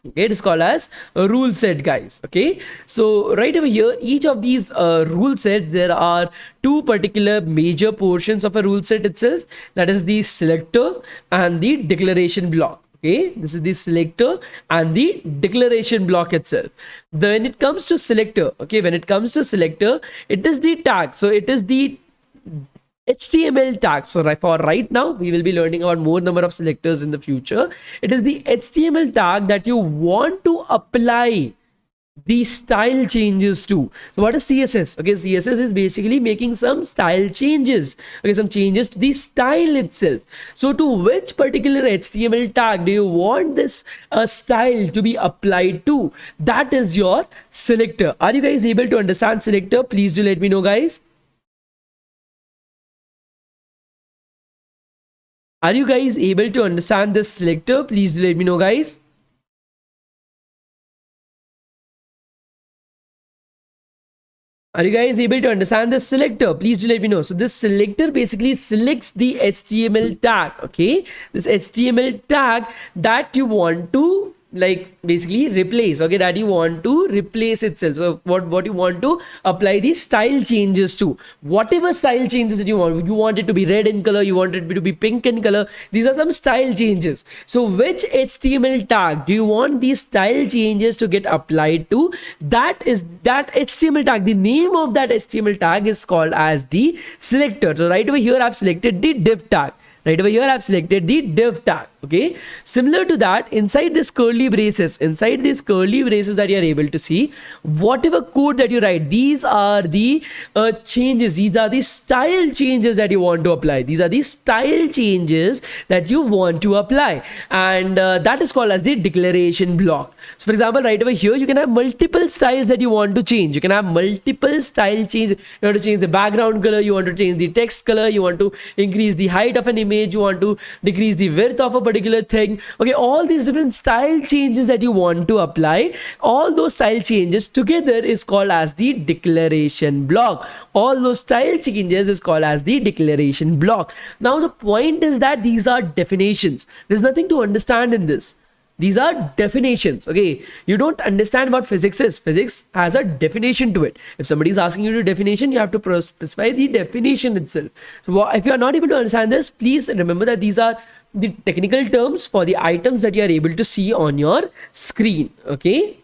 Okay, it is called as a rule set, guys. Okay, so right over here, each of these rule sets, there are two particular major portions of a rule set itself. That is the selector and the declaration block. Okay, this is the selector and the declaration block itself. When it comes to selector, okay, when it comes to selector, it is the tag. So it is the HTML tag. So for right now, we will be learning about more number of selectors in the future. It is the HTML tag that you want to apply the style changes to. So what is CSS? Okay, CSS is basically making some style changes. Okay, some changes to the style itself. So to which particular HTML tag do you want this style to be applied to? That is your selector. Are you guys able to understand selector? Please do let me know, guys. Are you guys able to understand this selector? Please do let me know, guys. Are you guys able to understand this selector? Please do let me know. So this selector basically selects the HTML tag, okay? This HTML tag that you want to like basically replace, okay, that you want to replace itself. So what you want to apply the style changes to, whatever style changes that you want it to be red in color, you want it to be pink in color. These are some style changes. So which HTML tag do you want these style changes to get applied to? That is that HTML tag. The name of that HTML tag is called as the selector. So right over here I've selected the div tag. Right over here I've selected the div tag. Okay, similar to that, inside these curly braces that you are able to see, whatever code that you write, these are the changes, these are the style changes that you want to apply. These are the style changes that you want to apply, and that is called as the declaration block. So for example, right over here you can have multiple styles that you want to change. You can have multiple style changes. You want to change the background color, you want to change the text color, you want to increase the height of an image, you want to decrease the width of a particular thing. Okay, all these different style changes that you want to apply, all those style changes together is called as the declaration block. All those style changes is called as the declaration block. Now the point is that these are definitions. There's nothing to understand in this. These are definitions. Okay, you don't understand what physics is. Physics has a definition to it. If somebody is asking you to definition, you have to specify the definition itself. So if you are not able to understand this, please remember that these are the technical terms for the items that you are able to see on your screen. Okay,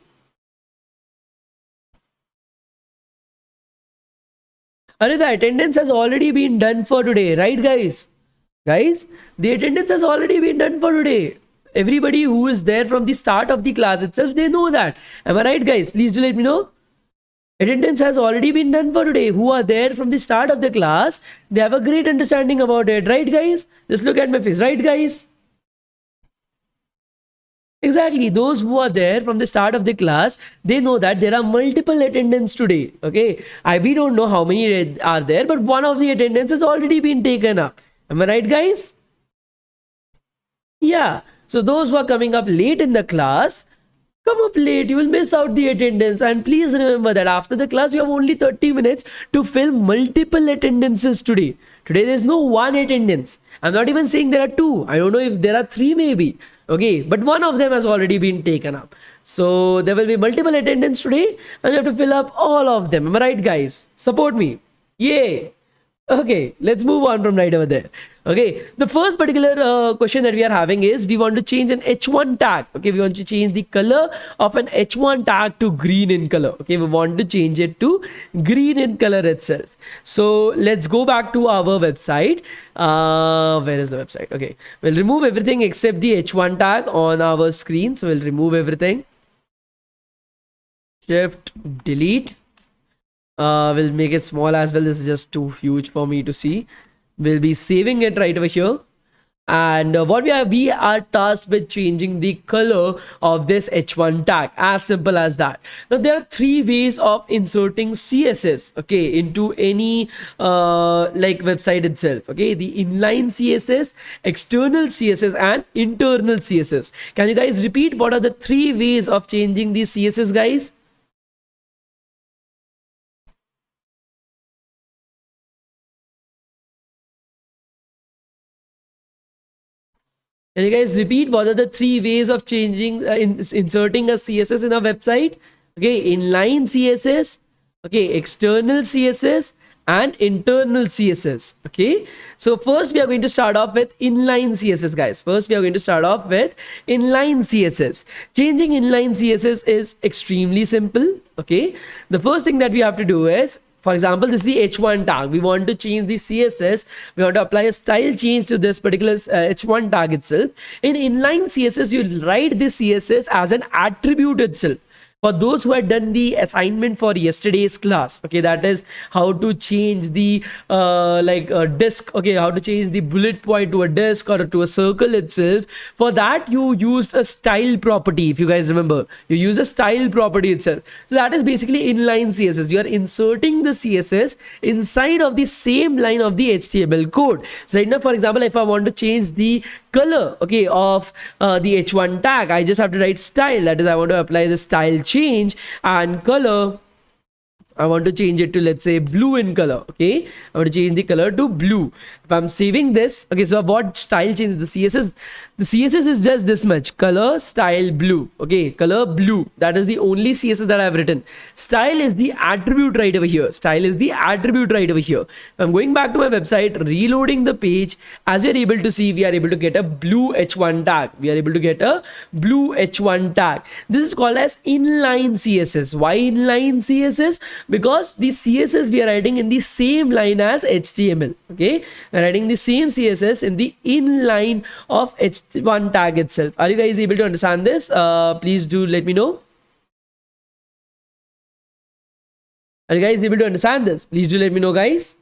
the attendance has already been done for today, right guys? The attendance has already been done for today. Everybody who is there from the start of the class itself, they know that. Am I right, guys? Please do let me know. Attendance has already been done for today. Who are there from the start of the class, they have a great understanding about it, right guys? Just look at my face, right guys? Exactly, those who are there from the start of the class, they know that there are multiple attendance today. Okay, we don't know how many are there, but one of the attendance has already been taken up. Am I right, guys? Yeah. So those who are coming up late in the class, come up late, you will miss out the attendance. And please remember that after the class, you have only 30 minutes to fill multiple attendances today. Today there is no one attendance. I'm not even saying there are two. I don't know if there are three maybe. Okay, but one of them has already been taken up. So there will be multiple attendance today and you have to fill up all of them. Am I right, guys? Support me. Yay. Okay, let's move on from right over there. Okay, the first particular question that we are having is we want to change an h1 tag. Okay, we want to change the color of an h1 tag to green in color. Okay, we want to change it to green in color itself. So let's go back to our website. Where is the website? Okay, we'll remove everything except the h1 tag on our screen. So we'll remove everything. Shift delete. We'll make it small as well. This is just too huge for me to see. We'll be saving it right over here. And we are tasked with changing the color of this h1 tag. As simple as that. Now there are three ways of inserting CSS, okay, into any like website itself. Okay, the inline CSS, external CSS, and internal CSS. Can you guys repeat what are the three ways of changing the CSS, guys? Can you guys repeat what are the three ways of changing, inserting a CSS in a website? Okay, inline CSS, okay, external CSS, and internal CSS. Okay, so first we are going to start off with inline CSS, guys. First we are going to start off with inline CSS. Changing inline CSS is extremely simple. Okay, the first thing that we have to do is, for example, this is the h1 tag. We want to change the CSS. We want to apply a style change to this particular h1 tag itself. In inline CSS, you write this CSS as an attribute itself. For those who had done the assignment for yesterday's class, okay, that is how to change the disk, okay, how to change the bullet point to a disk or to a circle itself. For that, you used a style property. If you guys remember, you use a style property itself. So that is basically inline CSS. You are inserting the CSS inside of the same line of the HTML code. So right now, for example, if I want to change the color, okay, of the h1 tag, I just have to write style. That is, I want to apply the style change, and color, I want to change it to, let's say, blue in color. Okay, I want to change the color to blue. If I'm saving this, okay, so what style change? The CSS is just this much: color, style, blue. Okay, color, blue. That is the only CSS that I've written. Style is the attribute right over here. Style is the attribute right over here. If I'm going back to my website, reloading the page, as you're able to see, we are able to get a blue h1 tag. We are able to get a blue h1 tag. This is called as inline CSS. Why inline CSS? Because the CSS we are writing in the same line as HTML. Okay, we're writing the same CSS in the inline of h1 tag itself. Are you guys able to understand this? Please do let me know. Are you guys able to understand this? Please do let me know, guys.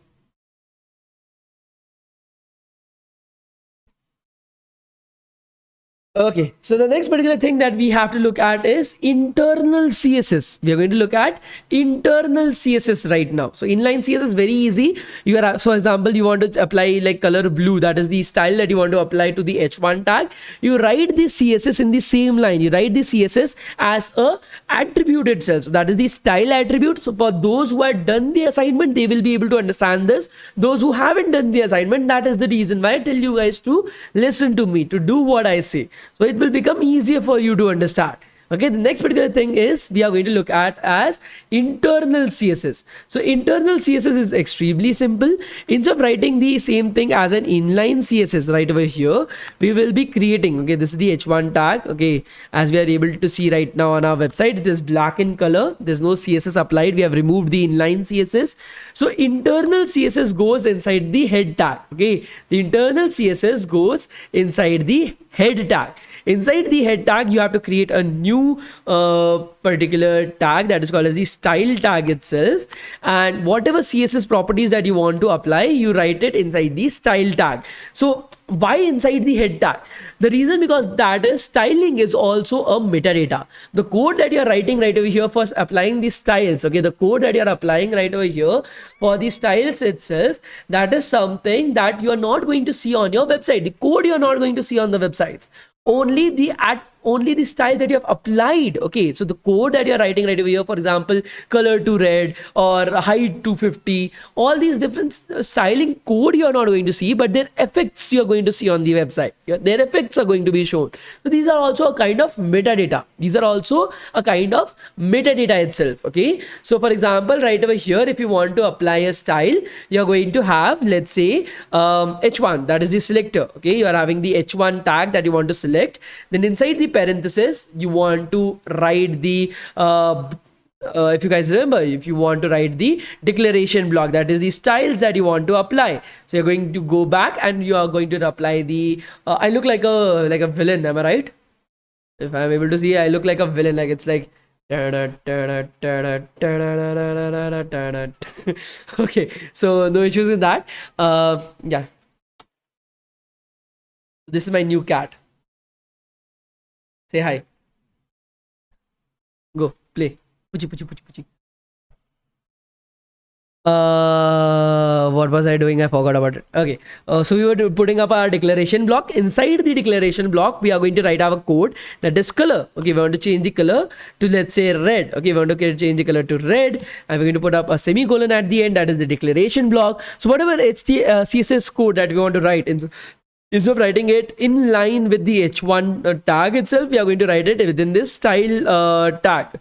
Okay, so the next particular thing that we have to look at is internal CSS. We are going to look at internal CSS right now. So inline CSS is very easy. You are, for example, you want to apply like color blue. That is the style that you want to apply to the h1 tag. You write the CSS in the same line. You write the CSS as a attribute itself. So that is the style attribute. So for those who have done the assignment, they will be able to understand this. Those who haven't done the assignment, that is the reason why I tell you guys to listen to me, to do what I say. So it will become easier for you to understand. Okay, the next particular thing is we are going to look at as internal CSS. So internal CSS is extremely simple. Instead of writing the same thing as an inline CSS right over here, we will be creating, okay, this is the h1 tag. Okay, as we are able to see right now on our website, it is black in color. There's no CSS applied. We have removed the inline CSS. So internal CSS goes inside the head tag. Okay, the internal CSS goes inside the head tag. Inside the head tag, you have to create a new particular tag that is called as the style tag itself, and whatever CSS properties that you want to apply, you write it inside the style tag. So why inside the head tag? The reason, because that is styling is also a metadata. The code that you are writing right over here for applying the styles, okay, the code that you are applying right over here for the styles itself, that is something that you are not going to see on your website. The code you are not going to see on the websites. Only the styles that you have applied. Okay, so the code that you're writing right over here, for example, color to red or height to 50, all these different styling code you're not going to see, but their effects you're going to see on the website. Their effects are going to be shown. So these are also a kind of metadata. These are also a kind of metadata itself. Okay, so for example, right over here, if you want to apply a style, you're going to have, let's say, h1, that is the selector. Okay, you are having the h1 tag that you want to select. Then inside the parenthesis, you want to write the if you guys remember, if you want to write the declaration block, that is the styles that you want to apply. So you're going to go back and you are going to apply the I look like a villain, am I right? If I'm able to see, I look like a villain, like it's like okay, so no issues with that. Yeah, this is my new cat. Say hi. Go play. Puchi, puchi, puchi, puchi. What was I doing? I forgot about it. Okay. So we were putting up our declaration block. Inside the declaration block, we are going to write our code that is color. Okay, we want to change the color to, let's say, red. Okay, we want to change the color to red, and we're going to put up a semicolon at the end. That is the declaration block. So whatever CSS code that we want to write instead of writing it in line with the h1 tag itself, we are going to write it within this style tag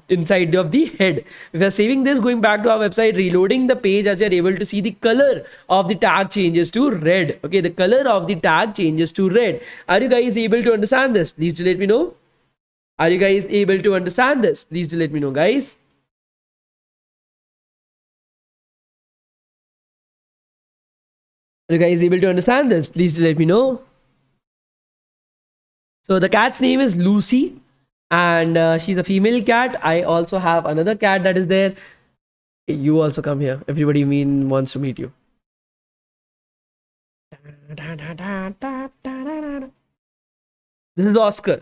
inside of the head. If we are saving this, going back to our website, reloading the page, as you are able to see, the color of the tag changes to red. Okay, the color of the tag changes to red. Are you guys able to understand this? Please do let me know. Are you guys able to understand this? Please do let me know, guys. Are you guys able to understand this? Please let me know. So the cat's name is Lucy. And she's a female cat. I also have another cat that is there. You also come here. Everybody wants to meet you. This is Oscar.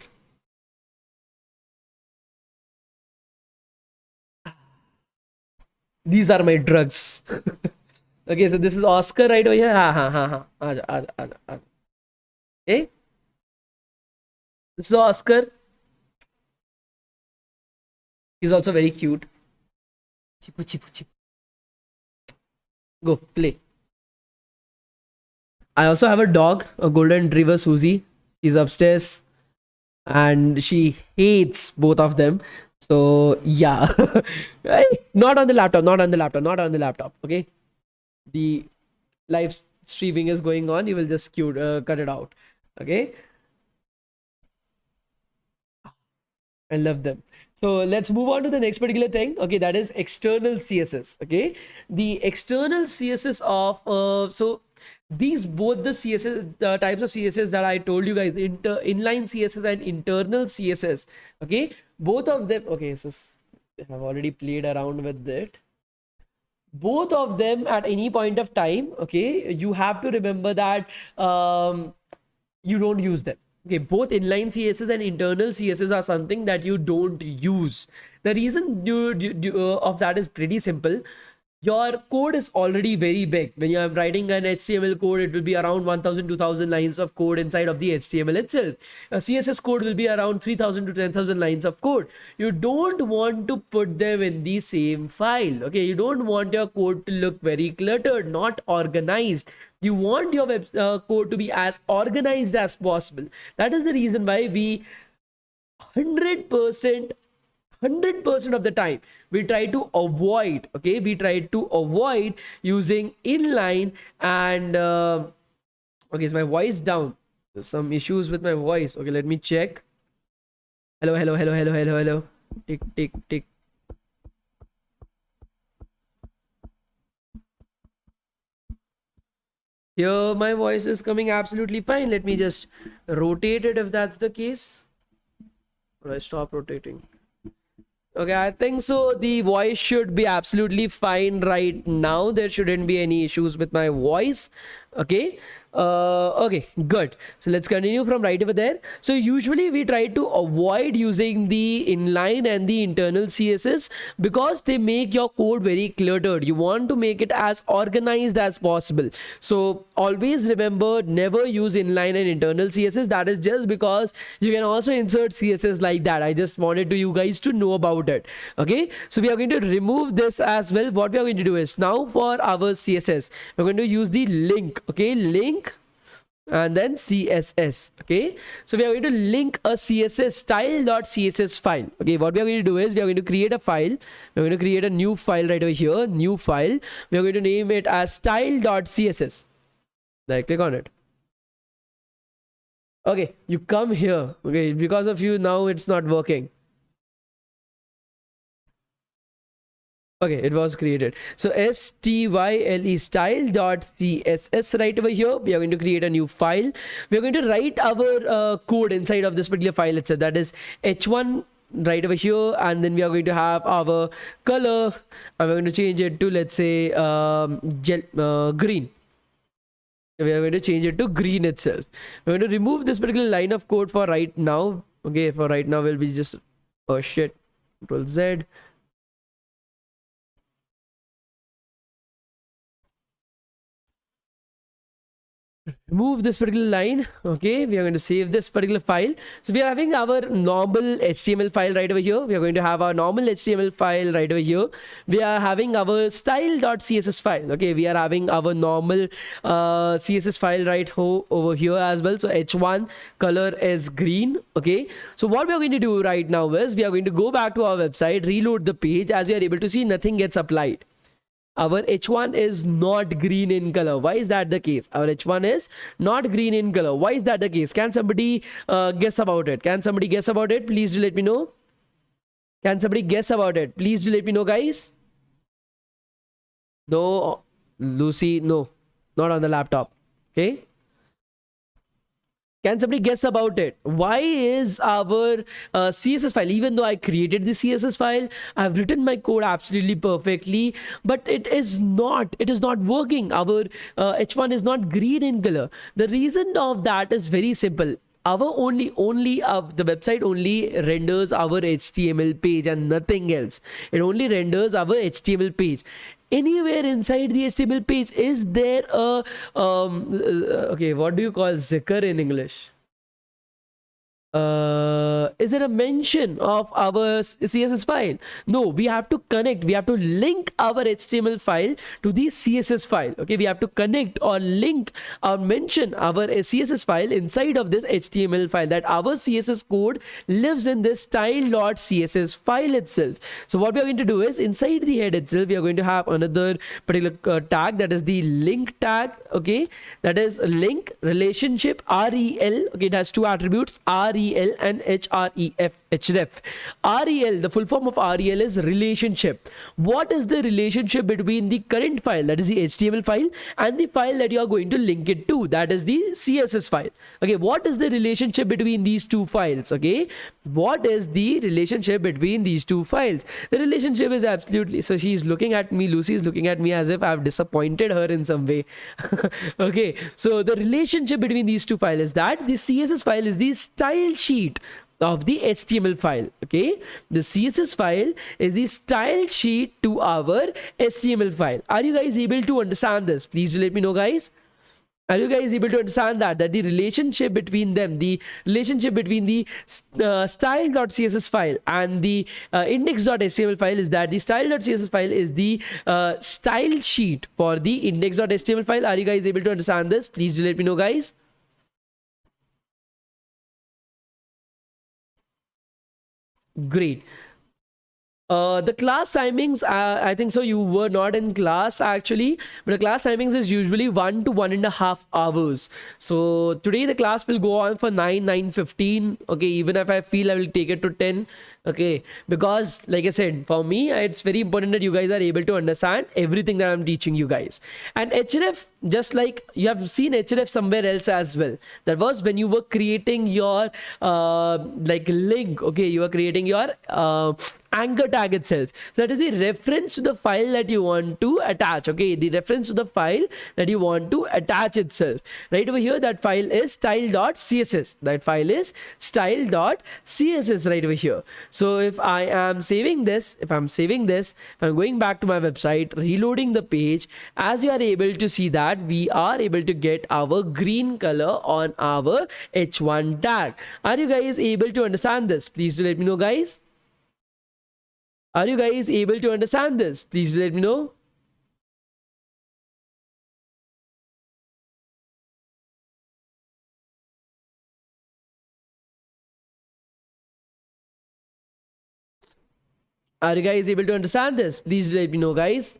These are my drugs. Okay, so this is Oscar right over here. Ha ha ha ha. Aaja, aaja, aaja, aaja. Okay. This is Oscar. He's also very cute. Chipu, chipu, chipu. Go, play. I also have a dog, a golden retriever, Susie. She's upstairs and she hates both of them. So, yeah. Not on the laptop, not on the laptop, not on the laptop. Okay. The live streaming is going on. You will just cut it out. Okay. I love them. So let's move on to the next particular thing. Okay, that is external CSS. Okay, the external CSS of so these both the CSS types of CSS that I told you guys, inline CSS and internal CSS. Okay, both of them. Okay, so I've already played around with it. Both of them at any point of time. Okay, you have to remember that you don't use them. Okay, both inline CSS and internal CSS are something that you don't use. The reason of that is pretty simple. Your code is already very big. When you are writing an HTML code, it will be around 1000, 2000 lines of code inside of the HTML itself. A CSS code will be around 3000 to 10,000 lines of code. You don't want to put them in the same file. Okay, you don't want your code to look very cluttered, not organized. You want your code to be as organized as possible. That is the reason why we 100% of the time we try to avoid, okay, we try to avoid using inline and okay, is my voice down? There's some issues with my voice. Okay, let me check. Hello, hello, hello, hello, hello, hello. Tick, tick, tick. Here my voice is coming absolutely fine. Let me just rotate it if that's the case. Or I stop rotating. Okay, I think so. The voice should be absolutely fine right now. There shouldn't be any issues with my voice. Okay. Okay, good. So let's continue from right over there. So usually we try to avoid using the inline and the internal CSS because they make your code very cluttered. You want to make it as organized as possible. So always remember, never use inline and internal CSS. That is just because you can also insert CSS like that. I just wanted to you guys to know about it. Okay, so we are going to remove this as well. What we are going to do is, now for our CSS, we're going to use the link. Okay, link and then CSS. Okay, so we are going to link a CSS style.css file. Okay, what we are going to do is we are going to create a file. We're going to create a new file right over here, new file. We are going to name it as style.css. Then click on it. Okay, you come here. Okay, because of you now it's not working. Okay, it was created. So style style.css right over here. We are going to create a new file. We are going to write our code inside of this particular file itself. That is h1 right over here, and then we are going to have our color, and we're going to change it to, let's say, green. We are going to change it to green itself. We're going to remove this particular line of code for right now. Okay, for right now we'll be just, oh shit, Control Z. Remove this particular line. Okay, we are going to save this particular file. So we are having our normal HTML file right over here. We are going to have our normal HTML file right over here. We are having our style.css file. Okay, we are having our normal CSS file right over here as well. So h1 color is green. Okay, so what we are going to do right now is we are going to go back to our website, reload the page. As you are able to see, nothing gets applied. Our h1 is not green in color. Why is that the case? Our h1 is not green in color. Why is that the case? Can somebody guess about it? Can somebody guess about it? Please do let me know. Can somebody guess about it? Please do let me know, guys. No, Lucy, no, not on the laptop. Okay, Can somebody guess about it? Why is our CSS file, even though I created the CSS file, I've written my code absolutely perfectly, but it is not working. Our h1 is not green in color. The reason of that is very simple. Our the website only renders our HTML page and nothing else. It only renders our HTML page. Anywhere inside the HTML page, is there a okay, what do you call zikr in English? Is it a mention of our CSS file? No, we have to connect, we have to link our HTML file to the CSS file. Okay, we have to connect or link or mention our CSS file inside of this HTML file, that our CSS code lives in this style.css file itself. So what we are going to do is, inside the head itself, we are going to have another particular tag, that is the link tag. Okay, that is link relationship rel. Okay, it has two attributes, rel and href. Rel, the full form of rel is relationship. What is the relationship between the current file, that is the HTML file, and the file that you are going to link it to, that is the CSS file? Okay, what is the relationship between these two files? Okay, what is the relationship between these two files? The relationship is absolutely, so she is looking at me, Lucy is looking at me as if I have disappointed her in some way. Okay, so the relationship between these two files is that the CSS file is the style sheet of the HTML file. Okay, the CSS file is the style sheet to our HTML file. Are you guys able to understand this? Please do let me know, guys. Are you guys able to understand that the relationship between them, the relationship between the style.css file and the index.html file, is that the style.css file is the style sheet for the index.html file? Are you guys able to understand this? Please do let me know, guys. Great. The class timings, I think so you were not in class actually, but the class timings is usually 1 to 1.5 hours. So today the class will go on for 9:15. Okay, even if I feel I will take it to 10. Okay, because like I said, for me it's very important that you guys are able to understand everything that I'm teaching you guys. And href, just like you have seen href somewhere else as well, that was when you were creating your like link. Okay, you are creating your anchor tag itself. So that is the reference to the file that you want to attach. Okay, the reference to the file that you want to attach itself. Right over here, that file is style.css. That file is style.css right over here. So if I am saving this, if I'm going back to my website, reloading the page, as you are able to see that we are able to get our green color on our h1 tag. Are you guys able to understand this? Please do let me know, guys. Are you guys able to understand this? Please let me know. Are you guys able to understand this? Please let me know, guys.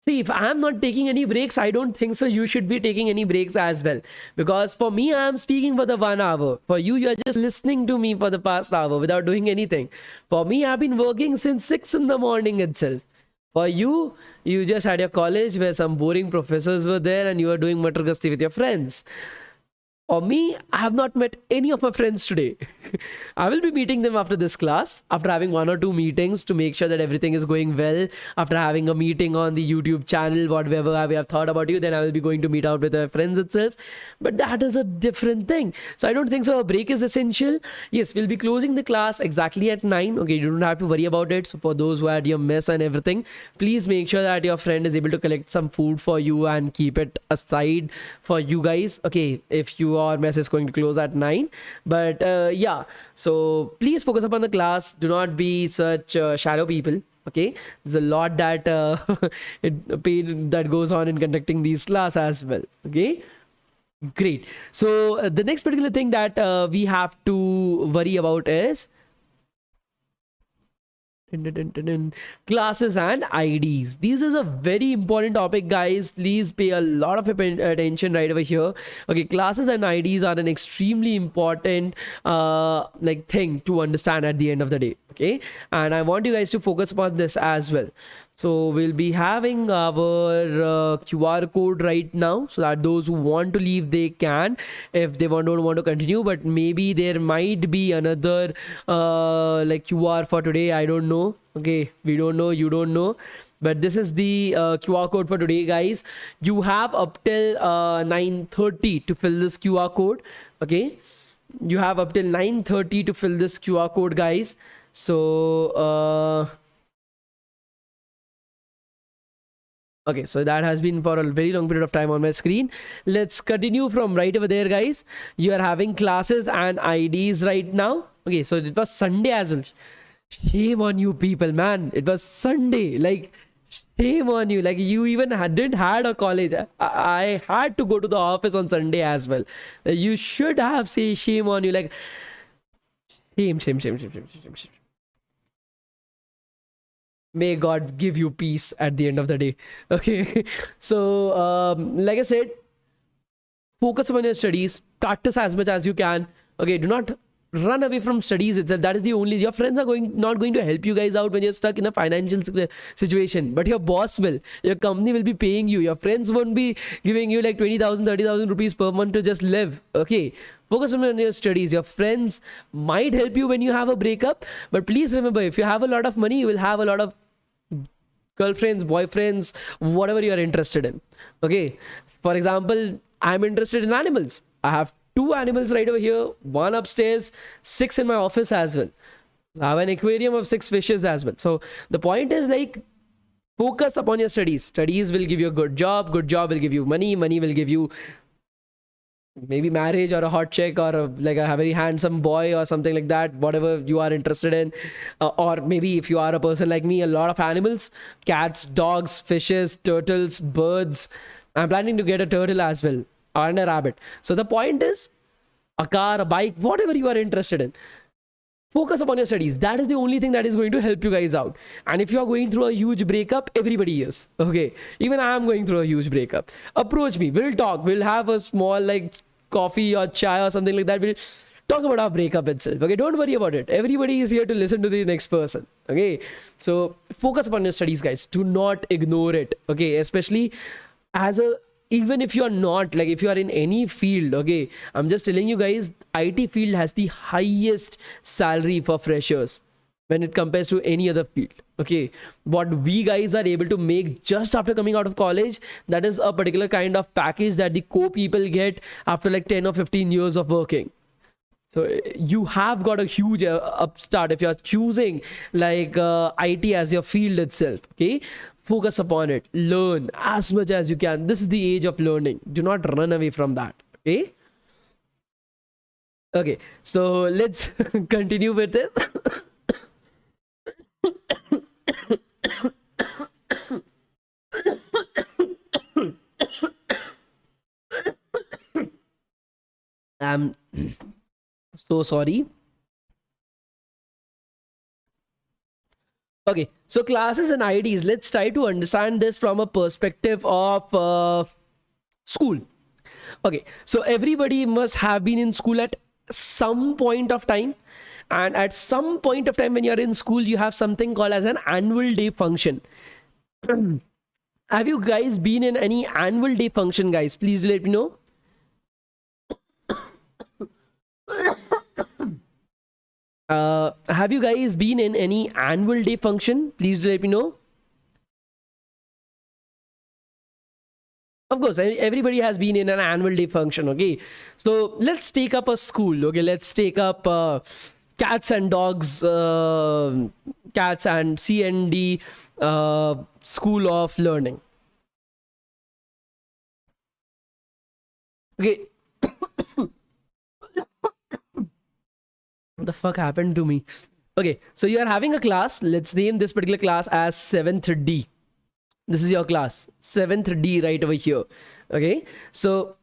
See, if I am not taking any breaks, I don't think so you should be taking any breaks as well. Because for me, I am speaking for the 1 hour. For you, you are just listening to me for the past hour without doing anything. For me, I've been working since 6 in the morning itself. For you, you just had your college where some boring professors were there and you were doing matar gasti with your friends. For me, I have not met any of my friends today. I will be meeting them after this class, after having 1 or 2 meetings to make sure that everything is going well. After having a meeting on the YouTube channel, whatever we have thought about you, then I will be going to meet out with my friends itself. But that is a different thing. So I don't think so a break is essential. Yes, we'll be closing the class exactly at 9. Okay, you don't have to worry about it. So for those who had your mess and everything, please make sure that your friend is able to collect some food for you and keep it aside for you guys. Okay, if your mess is going to close at 9. But yeah. So please focus upon the class. Do not be such shallow people. Okay, there's a lot that pain that goes on in conducting these class as well. Okay, great. So the next particular thing that we have to worry about is classes and IDs. This is a very important topic, guys. Please pay a lot of attention right over here. Okay, classes and IDs are an extremely important like thing to understand at the end of the day. Okay, and I want you guys to focus upon this as well. So we'll be having our QR code right now, so that those who want to leave, they can, if they don't want to continue. But maybe there might be another like QR for today, I don't know. Okay, we don't know, you don't know, but this is the QR code for today, guys. You have up till 9:30 to fill this QR code. Okay, you have up till 9:30 to fill this QR code, guys. So okay, so that has been for a very long period of time on my screen. Let's continue from right over there, guys. You are having classes and IDs right now. Okay, so it was Sunday as well. Shame on you people, man. It was Sunday. Like, shame on you. Like, you even didn't had a college. I had to go to the office on Sunday as well. You should have say shame on you. Like, shame, shame, shame, shame, shame, shame, shame. May God give you peace at the end of the day. Okay, so like I said, focus on your studies, practice as much as you can. Okay, do not run away from studies itself. That is the only, your friends are not going to help you guys out when you're stuck in a financial situation, but your boss will, your company will be paying you. Your friends won't be giving you like 20,000 30,000 rupees per month to just live. Okay, focus on your studies. Your friends might help you when you have a breakup, but please remember, if you have a lot of money, you will have a lot of girlfriends, boyfriends, whatever you are interested in. Okay, for example, I'm interested in animals. I have 2 animals right over here, 1 upstairs, 6 in my office as well. I have an aquarium of 6 fishes as well. So the point is, like, focus upon your studies. Studies will give you a good job will give you money will give you maybe marriage or a hot chick or like a very handsome boy or something like that, whatever you are interested in. Or maybe if you are a person like me, a lot of animals, cats, dogs, fishes, turtles, birds. I'm planning to get a turtle as well, and a rabbit. So the point is, a car, a bike, whatever you are interested in, focus upon your studies. That is the only thing that is going to help you guys out. And if you are going through a huge breakup, everybody is. Okay, even I am going through a huge breakup. Approach me, we'll talk, we'll have a small like coffee or chai or something like that. We'll talk about our breakup itself. Okay, don't worry about it. Everybody is here to listen to the next person. Okay, so focus upon your studies, guys. Do not ignore it. Okay, especially as a, even if you are not, like, if you are in any field. Okay, I'm just telling you guys, IT field has the highest salary for freshers when it compares to any other field. Okay, what we guys are able to make just after coming out of college, that is a particular kind of package that the core people get after like 10 or 15 years of working. So you have got a huge upstart if you are choosing like IT as your field itself. Okay, focus upon it, learn as much as you can. This is the age of learning. Do not run away from that. Okay, okay, so let's continue with it. I'm so sorry. Okay, so classes and IDs, let's try to understand this from a perspective of school. Okay, so everybody must have been in school at some point of time, and at some point of time when you're in school, you have something called as an annual day function. Have you guys been in any annual day function, guys? Please let me know. Have you guys been in any annual day function? Please let me know. Of course, everybody has been in an annual day function. Okay, so let's take up a school. Okay, let's take up cats and dogs, cats and CND school of learning. Okay. What the fuck happened to me? Okay, so you are having a class. Let's name this particular class as 7th D. This is your class, 7th D, right over here. Okay, so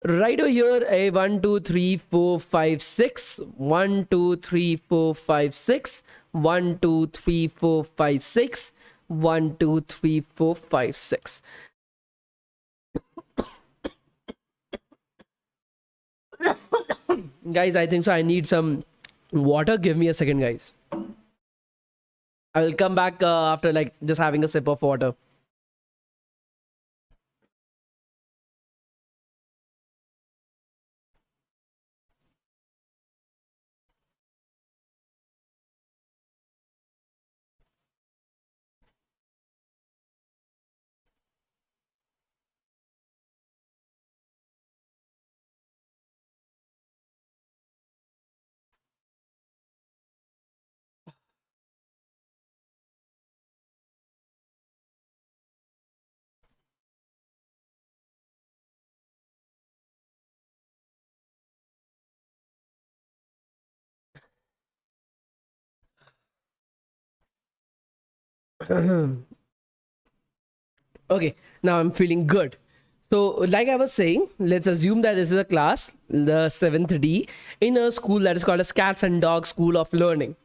right over here, a 1 2 3 4 5 6 1 2 3 4 5 6 1 2 3 4 5 6 1 2 3 4 5 6. Guys, I think so I need some Water, give me a second, guys. I will come back after like just having a sip of water. Okay, now I'm feeling good. So, like I was saying, let's assume that this is a class, the 7th D, in a school that is called as Cats and Dogs School of Learning.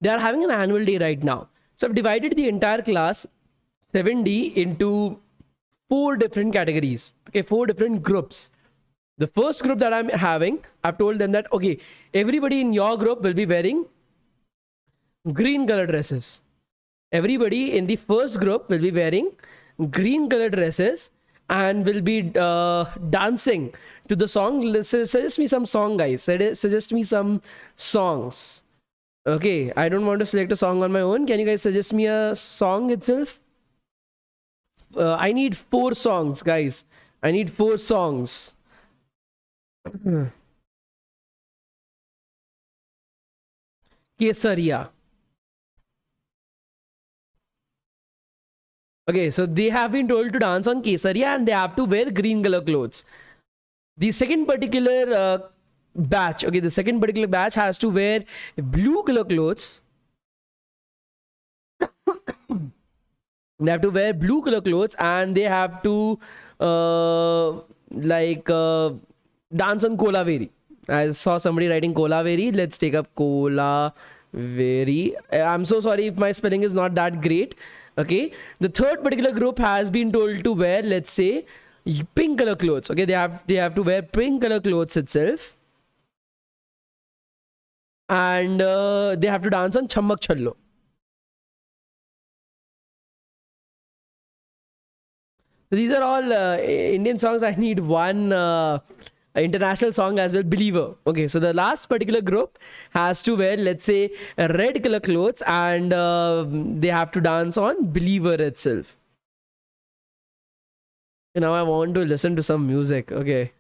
They are having an annual day right now. So, I've divided the entire class 7D into 4 different categories. Okay, 4 different groups. The first group that I'm having, I've told them that, okay, everybody in your group will be wearing green color dresses. Everybody in the first group will be wearing green color dresses and will be dancing to the song. Suggest me some song, guys. Suggest me some songs. Okay, I don't want to select a song on my own. Can you guys suggest me a song itself? I need 4 songs, guys. I need 4 songs. Kesaria. Okay, so they have been told to dance on Kesaria and they have to wear green color clothes. The second particular batch, okay, the second particular batch has to wear blue color clothes. They have to wear blue color clothes and they have to dance on Kolaveri. I saw somebody writing Kolaveri. Let's take up Kolaveri. I'm so sorry if my spelling is not that great. Okay, the third particular group has been told to wear, let's say, pink color clothes. Okay, they have to wear pink color clothes itself, and they have to dance on Chammak Challo. These are all Indian songs. I need one international song as well, Believer. Okay, so the last particular group has to wear, let's say, red color clothes and they have to dance on Believer itself. Now I want to listen to some music. Okay.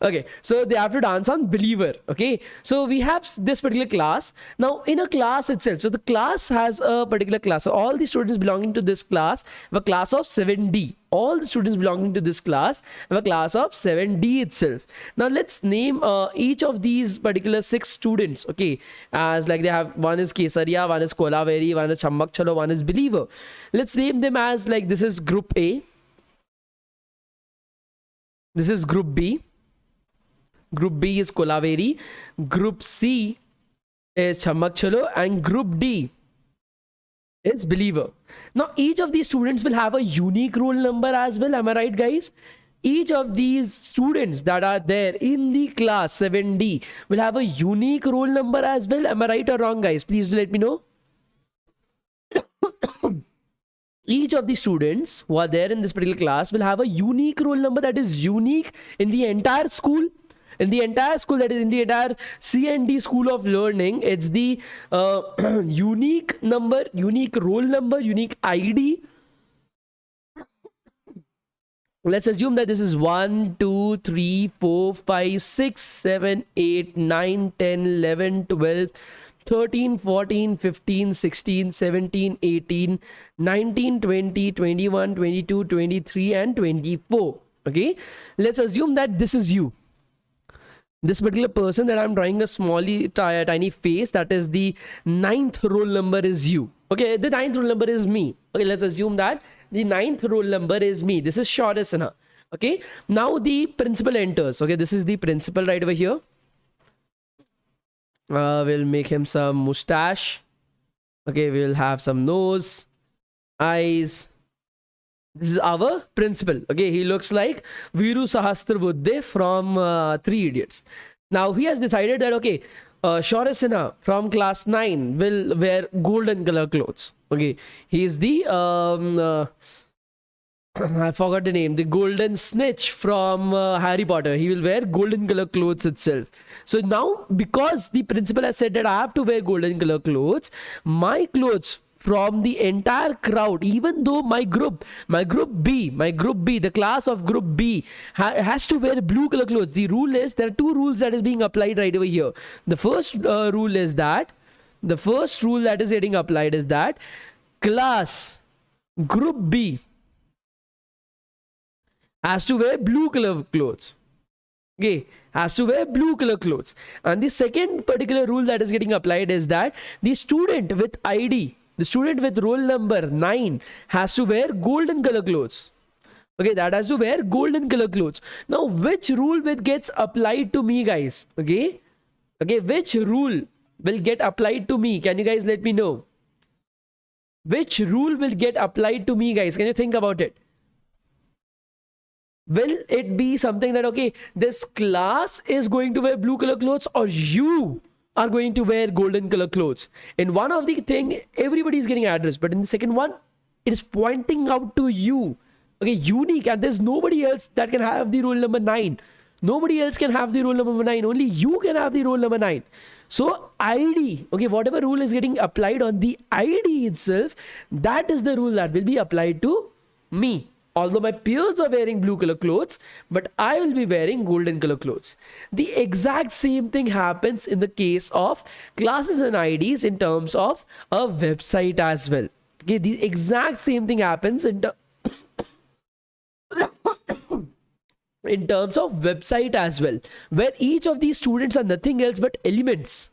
Okay, so they have to dance on Believer. Okay, so we have this particular class. Now in a class itself, so the class has a particular class, so all the students belonging to this class have a class of 7D. All the students belonging to this class have a class of 7D itself. Now let's name each of these particular 6 students, okay, as like they have, one is Kesaria, one is Kolaveri, one is Chammak Chalo, one is Believer. Let's name them as, like, this is group A, this is group B, group B is Kolaveri, group C is Chammak Chalo, and group D is Believer. Now each of these students will have a unique roll number as well. Am I right, guys? Each of these students that are there in the class 7D will have a unique roll number as well. Am I right or wrong, guys? Please do let me know. Each of the students who are there in this particular class will have a unique roll number that is unique in the entire school. In the entire school, that is in the entire C&D School of Learning, it's the unique number, unique roll number, unique ID. Let's assume that this is 1, 2, 3, 4, 5, 6, 7, 8, 9, 10, 11, 12, 13, 14, 15, 16, 17, 18, 19, 20, 21, 22, 23, and 24. Okay, let's assume that this is you. This particular person that I'm drawing a smally tiny face, that is the 9th roll number is you. Okay, the 9th roll number is me. Okay, let's assume that the 9th roll number is me. This is Shaurya Sinha. Okay, now the principal enters. Okay, this is the principal right over here. We'll make him some mustache. Okay, we'll have some nose, eyes. This is our principal. Okay, he looks like Viru Sahasrabuddhe from 3 Idiots. Now he has decided that, okay, Shaurya Sinha from class 9 will wear golden color clothes. Okay, he is the I forgot the name, the golden snitch from Harry Potter. He will wear golden color clothes itself. So now, because the principal has said that I have to wear golden color clothes, my clothes from the entire crowd, even though my group B, the class of group B has to wear blue color clothes. The rule is, there are two rules that is being applied right over here. The first rule that is getting applied is that class group B has to wear blue color clothes. Okay, has to wear blue color clothes. And the second particular rule that is getting applied is that the student with ID, the student with roll number 9 has to wear golden color clothes. Okay, that has to wear golden color clothes. Now, which rule will gets applied to me, guys? Okay, which rule will get applied to me? Can you guys let me know? Which rule will get applied to me, guys? Can you think about it? Will it be something that, okay, this class is going to wear blue color clothes, or you are going to wear golden color clothes? In one of the thing, everybody is getting addressed, but in the second one, it is pointing out to you. Okay, unique, and there's nobody else that can have the roll number 9. Nobody else can have the roll number 9. Only you can have the roll number 9. So ID, okay, whatever rule is getting applied on the ID itself, that is the rule that will be applied to me. Although my peers are wearing blue color clothes, but I will be wearing golden color clothes. The exact same thing happens in the case of classes and IDs in terms of a website as well. Okay, the exact same thing happens in terms of website as well, where each of these students are nothing else but elements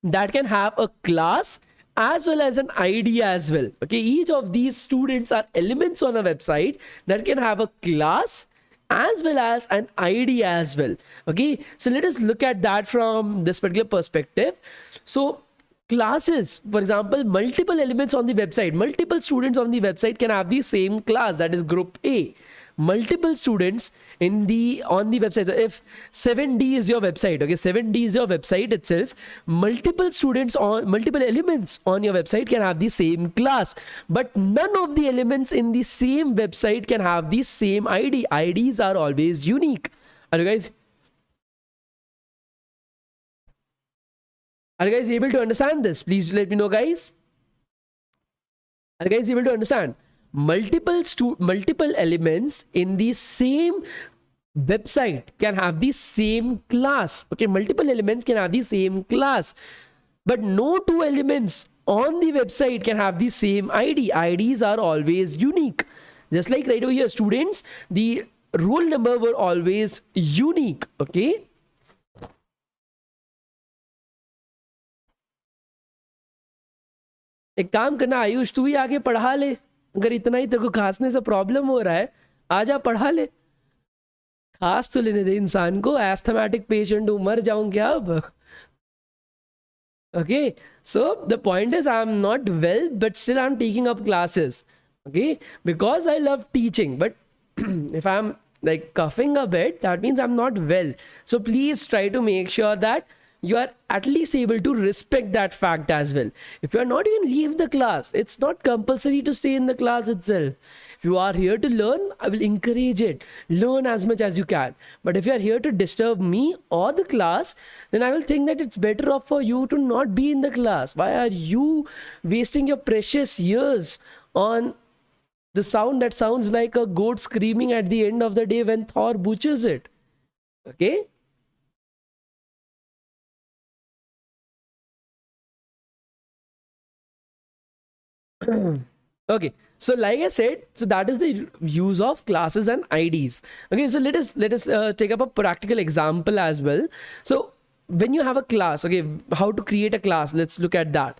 that can have a class as well as an ID as well. Okay, each of these students are elements on a website that can have a class as well as an ID as well. Okay, so let us look at that from this particular perspective. So classes, for example, multiple elements on the website, multiple students on the website can have the same class, that is group A. Multiple students on the website. So if 7D is your website, okay, 7D is your website itself, multiple students on multiple elements on your website can have the same class, but none of the elements in the same website can have the same ID. IDs are always unique. Are you guys able to understand this? Please let me know, guys. Are you guys able to understand? Multiple elements in the same website can have the same class. Okay, multiple elements can have the same class, but no two elements on the website can have the same ID. IDs are always unique. Just like right over here, students, the roll number were always unique. Okay, एक काम करना आयुष, तू ही आगे पढ़ा ले। अगर इतना ही तेरे को खांसने से प्रॉब्लम हो रहा है, आजा पढ़ा ले। खास तो लेने दे इंसान को, एस्थमेटिक पेशेंट हूं, मर जाऊं क्या अब? Okay, so the point is I'm not well, but still I'm taking up classes. Okay, because I love teaching. But if I'm like coughing a bit, that means I'm not well. So please try to make sure that you are at least able to respect that fact as well. If you are not, even leave the class. It's not compulsory to stay in the class itself. If you are here to learn, I will encourage it. Learn as much as you can. But if you are here to disturb me or the class, then I will think that it's better off for you to not be in the class. Why are you wasting your precious years on the sound that sounds like a goat screaming at the end of the day when Thor butchers it? Okay? Okay, so like I said, so that is the use of classes and IDs. Okay, so let us take up a practical example as well. So when you have a class, okay, how to create a class, let's look at that.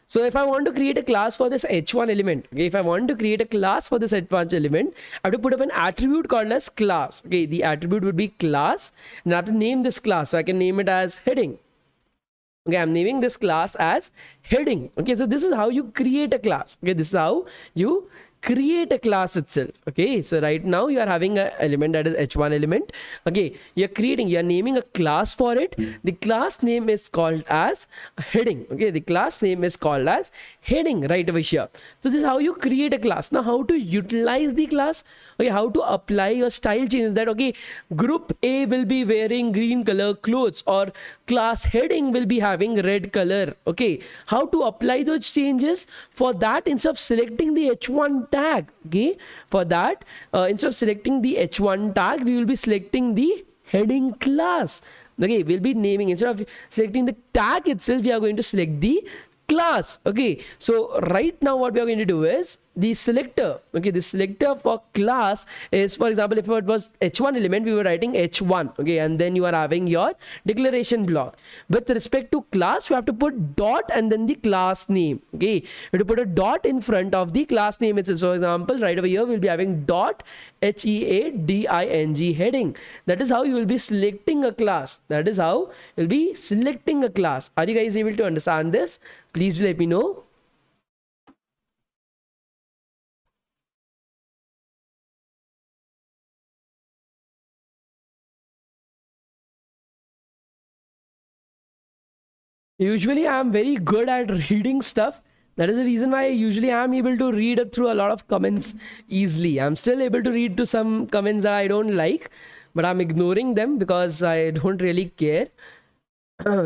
So if I want to create a class for this h1 element, okay, if I want to create a class for this h1 element, I have to put up an attribute called as class. Okay, the attribute would be class, and I have to name this class. So I can name it as heading. Okay, I'm naming this class as heading. Okay, so this is how you create a class. Okay, this is how you create a class itself. Okay, so right now you are having an element that is h1 element. Okay, you're naming a class for it. The class name is called as heading. Okay, the class name is called as heading right over here. So this is how you create a class. Now how to utilize the class? Okay, how to apply your style changes, that okay, group A will be wearing green color clothes, or class heading will be having red color. Okay, how to apply those changes? For that, instead of selecting the h1 tag, okay, for that instead of selecting the h1 tag, we will be selecting the heading class. Okay, we'll be naming, instead of selecting the tag itself, we are going to select the class. Okay, so right now what we are going to do is the selector. Okay, the selector for class is, for example, if it was h1 element, we were writing h1. Okay, and then you are having your declaration block. With respect to class, you have to put dot and then the class name. Okay, you have to put a dot in front of the class name itself. So for example, right over here we'll be having dot heading heading. That is how you will be selecting a class. That is how you'll be selecting a class. Are you guys able to understand this? Please let me know. Usually I'm very good at reading stuff. That is the reason why usually I'm able to read through a lot of comments easily. I'm still able to read to some comments that I don't like, but I'm ignoring them because I don't really care.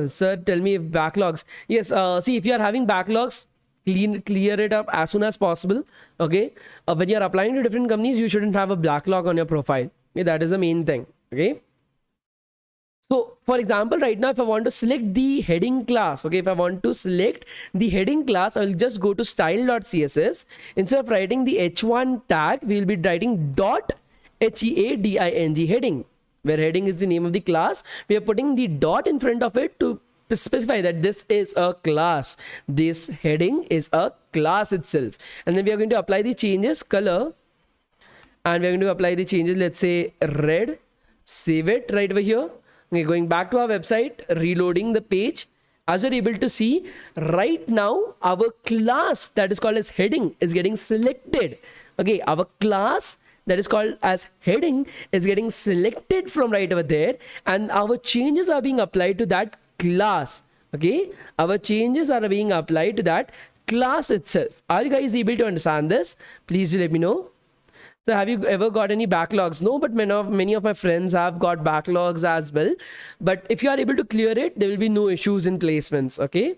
Sir, tell me if backlogs. Yes, see, if you are having backlogs, clear it up as soon as possible. Okay, when you are applying to different companies, you shouldn't have a backlog on your profile. Okay, that is the main thing. Okay. So for example, right now, if I want to select the heading class, okay, if I want to select the heading class, I'll just go to style.css. Instead of writing the h1 tag, we'll be writing dot heading heading, where heading is the name of the class. We are putting the dot in front of it to specify that this is a class. This heading is a class itself. And then we are going to apply the changes, color, and we're going to apply the changes, let's say red, save it right over here. Okay, going back to our website, reloading the page. As you're able to see right now, our class that is called as heading is getting selected. Okay, our class that is called as heading is getting selected from right over there, and our changes are being applied to that class. Okay, our changes are being applied to that class itself. Are you guys able to understand this? Please let me know. So have you ever got any backlogs? No, but many of my friends have got backlogs as well. But if you are able to clear it, there will be no issues in placements. Okay.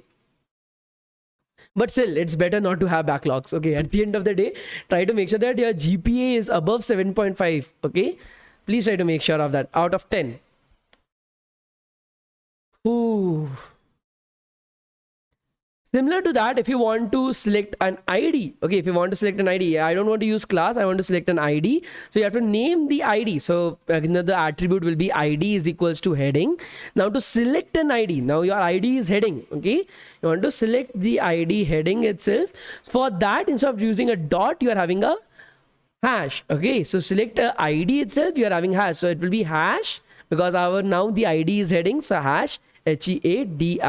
But still, it's better not to have backlogs. Okay. At the end of the day, try to make sure that your GPA is above 7.5. Okay. Please try to make sure of that out of 10. Ooh. Similar to that, if you want to select an ID, okay, if you want to select an ID, I don't want to use class, I want to select an ID. So you have to name the ID. So the attribute will be ID is equals to heading. Now to select an ID, now your ID is heading, okay? You want to select the ID heading itself. For that, instead of using a dot, you are having a hash, okay? So select a ID itself, you are having hash. So it will be hash because now the ID is heading, so hash heading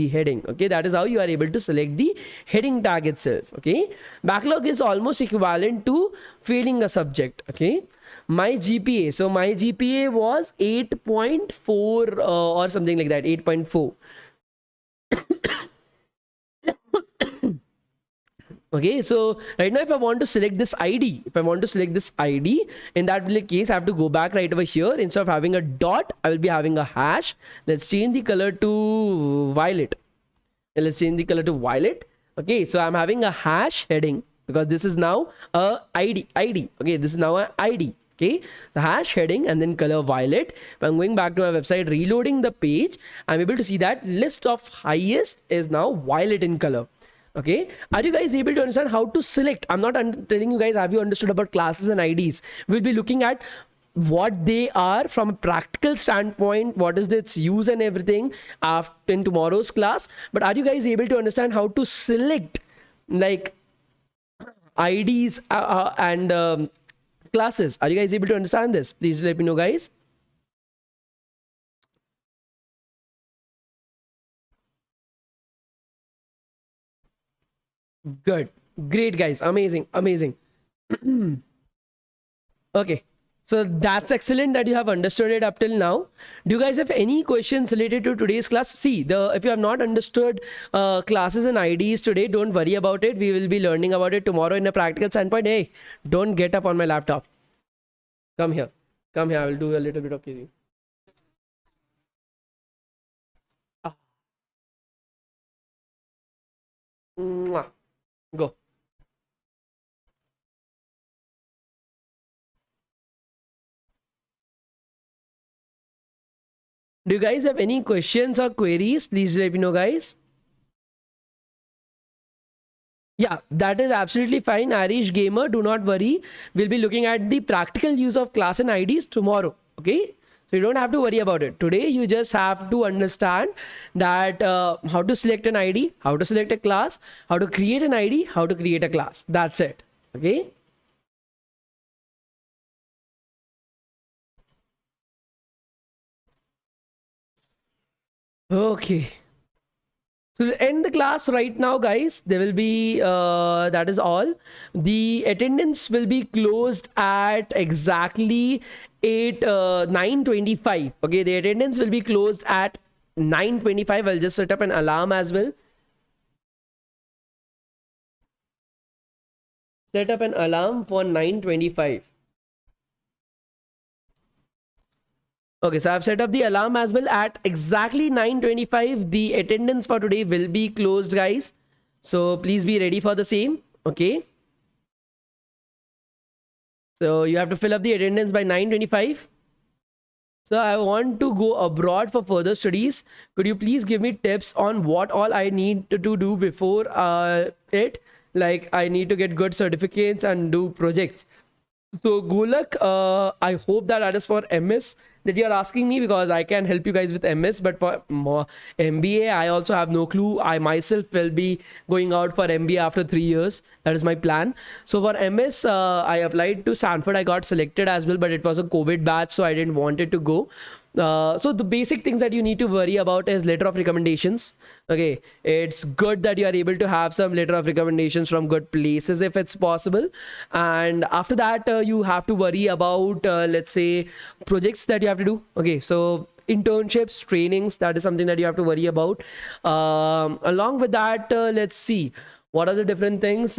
heading. Okay, that is how you are able to select the heading tag itself. Okay, backlog is almost equivalent to failing a subject. Okay, my GPA, so my GPA was 8.4 or something like that, 8.4. Okay, so right now if I want to select this ID, in that case I have to go back right over here. Instead of having a dot, I will be having a hash. Let's change the color to violet. Okay, so I'm having a hash heading because this is now a ID. Okay, this is now an ID. Okay, the hash heading and then color violet. If I'm going back to my website, reloading the page, I'm able to see that list of highest is now violet in color. Okay, are you guys able to understand how to select? I'm not telling you guys, have you understood about classes and IDs? We'll be looking at what they are from a practical standpoint, what is its use and everything in tomorrow's class. But are you guys able to understand how to select like IDs and classes? Are you guys able to understand this? Please let me know, guys. Good, great, guys, amazing. Okay. So that's excellent that you have understood it up till now. Do you guys have any questions related to today's class? See, if you have not understood classes and IDs today, don't worry about it. We will be learning about it tomorrow in a practical standpoint. Hey, don't get up on my laptop. Come here. Come here. I will do a little bit of kissing. Ah. Mwah. Go. Do you guys have any questions or queries? Please let me know, guys. Yeah, that is absolutely fine. Irish Gamer, do not worry. We'll be looking at the practical use of class and IDs tomorrow. Okay. So you don't have to worry about it. Today, you just have to understand that how to select an ID, how to select a class, how to create an ID, how to create a class. That's it. Okay. Okay. So to end the class right now, guys, there will be, that is all. The attendance will be closed at exactly 9:25. Okay, the attendance will be closed at 9:25. I'll just set up an alarm as well. Set up an alarm for 9:25. Okay, so I've set up the alarm as well at exactly 9:25. The attendance for today will be closed, guys. So please be ready for the same. Okay. So you have to fill up the attendance by 9:25. So I want to go abroad for further studies. Could you please give me tips on what all I need to do before it? Like I need to get good certificates and do projects. So Golak, I hope that is for MS that you're asking me, because I can help you guys with MS, but for MBA, I also have no clue. I myself will be going out for MBA after 3 years. That is my plan. So for MS, I applied to Stanford. I got selected as well, but it was a COVID batch, so I didn't want it to go. So the basic things that you need to worry about is letter of recommendations. Okay, it's good that you are able to have some letter of recommendations from good places if it's possible. And after that, you have to worry about, let's say, projects that you have to do. Okay, so internships, trainings, that is something that you have to worry about. Along with that, let's see what are the different things.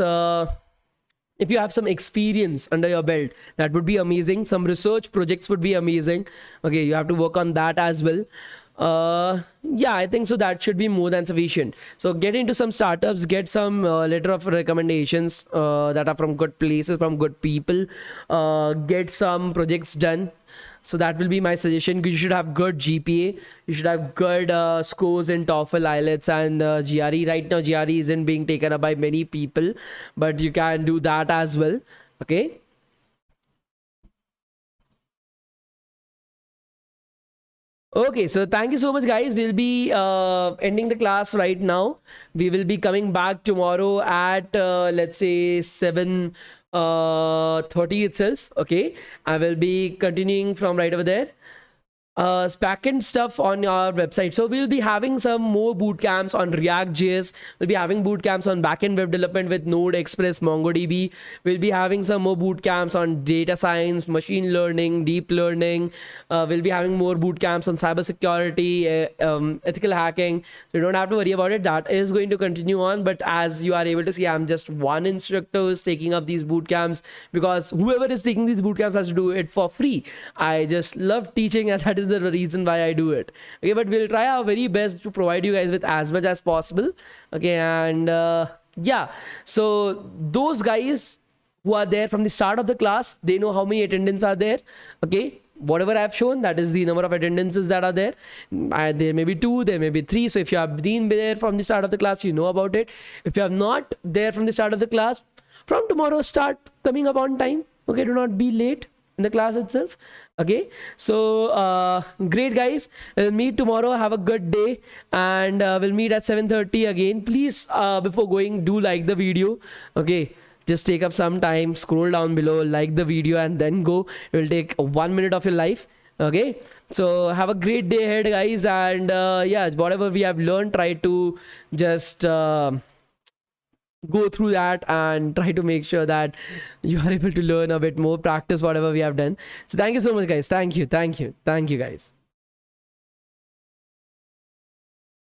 If you have some experience under your belt, that would be amazing. Some research projects would be amazing. Okay, you have to work on that as well. Yeah, I think so that should be more than sufficient. So get into some startups, get some letter of recommendations that are from good places, from good people. Get some projects done. So that will be my suggestion. You should have good GPA. You should have good scores in TOEFL, IELTS, and GRE. Right now, GRE isn't being taken up by many people, but you can do that as well. Okay. Okay, so thank you so much, guys. We'll be ending the class right now. We will be coming back tomorrow at let's say 7:30 itself. Okay, I will be continuing from right over there. Backend stuff on our website. So we'll be having some more boot camps on React.js. We'll be having boot camps on backend web development with Node, Express, MongoDB. We'll be having some more boot camps on data science, machine learning, deep learning. We'll be having more boot camps on cybersecurity, ethical hacking. So you don't have to worry about it. That is going to continue on. But as you are able to see, I'm just one instructor who's taking up these boot camps, because whoever is taking these boot camps has to do it for free. I just love teaching, and that is the reason why I do it. Okay, but we'll try our very best to provide you guys with as much as possible. Okay, and yeah, so those guys who are there from the start of the class, they know how many attendance are there. Okay, whatever I've shown, that is the number of attendances that are there. There may be 2, there may be 3. So if you have been there from the start of the class, you know about it. If you have not there from the start of the class, from tomorrow start coming up on time. Okay, do not be late in the class itself. Okay, so great, guys. We'll meet tomorrow. Have a good day, and we'll meet at 7:30 again. Please, before going, do like the video. Okay, just take up some time, scroll down below, like the video, and then go. It will take 1 minute of your life. Okay, so have a great day ahead, guys, and yeah, whatever we have learned, try to just go through that and try to make sure that you are able to learn a bit more, practice whatever we have done. So thank you so much, guys. Thank you guys.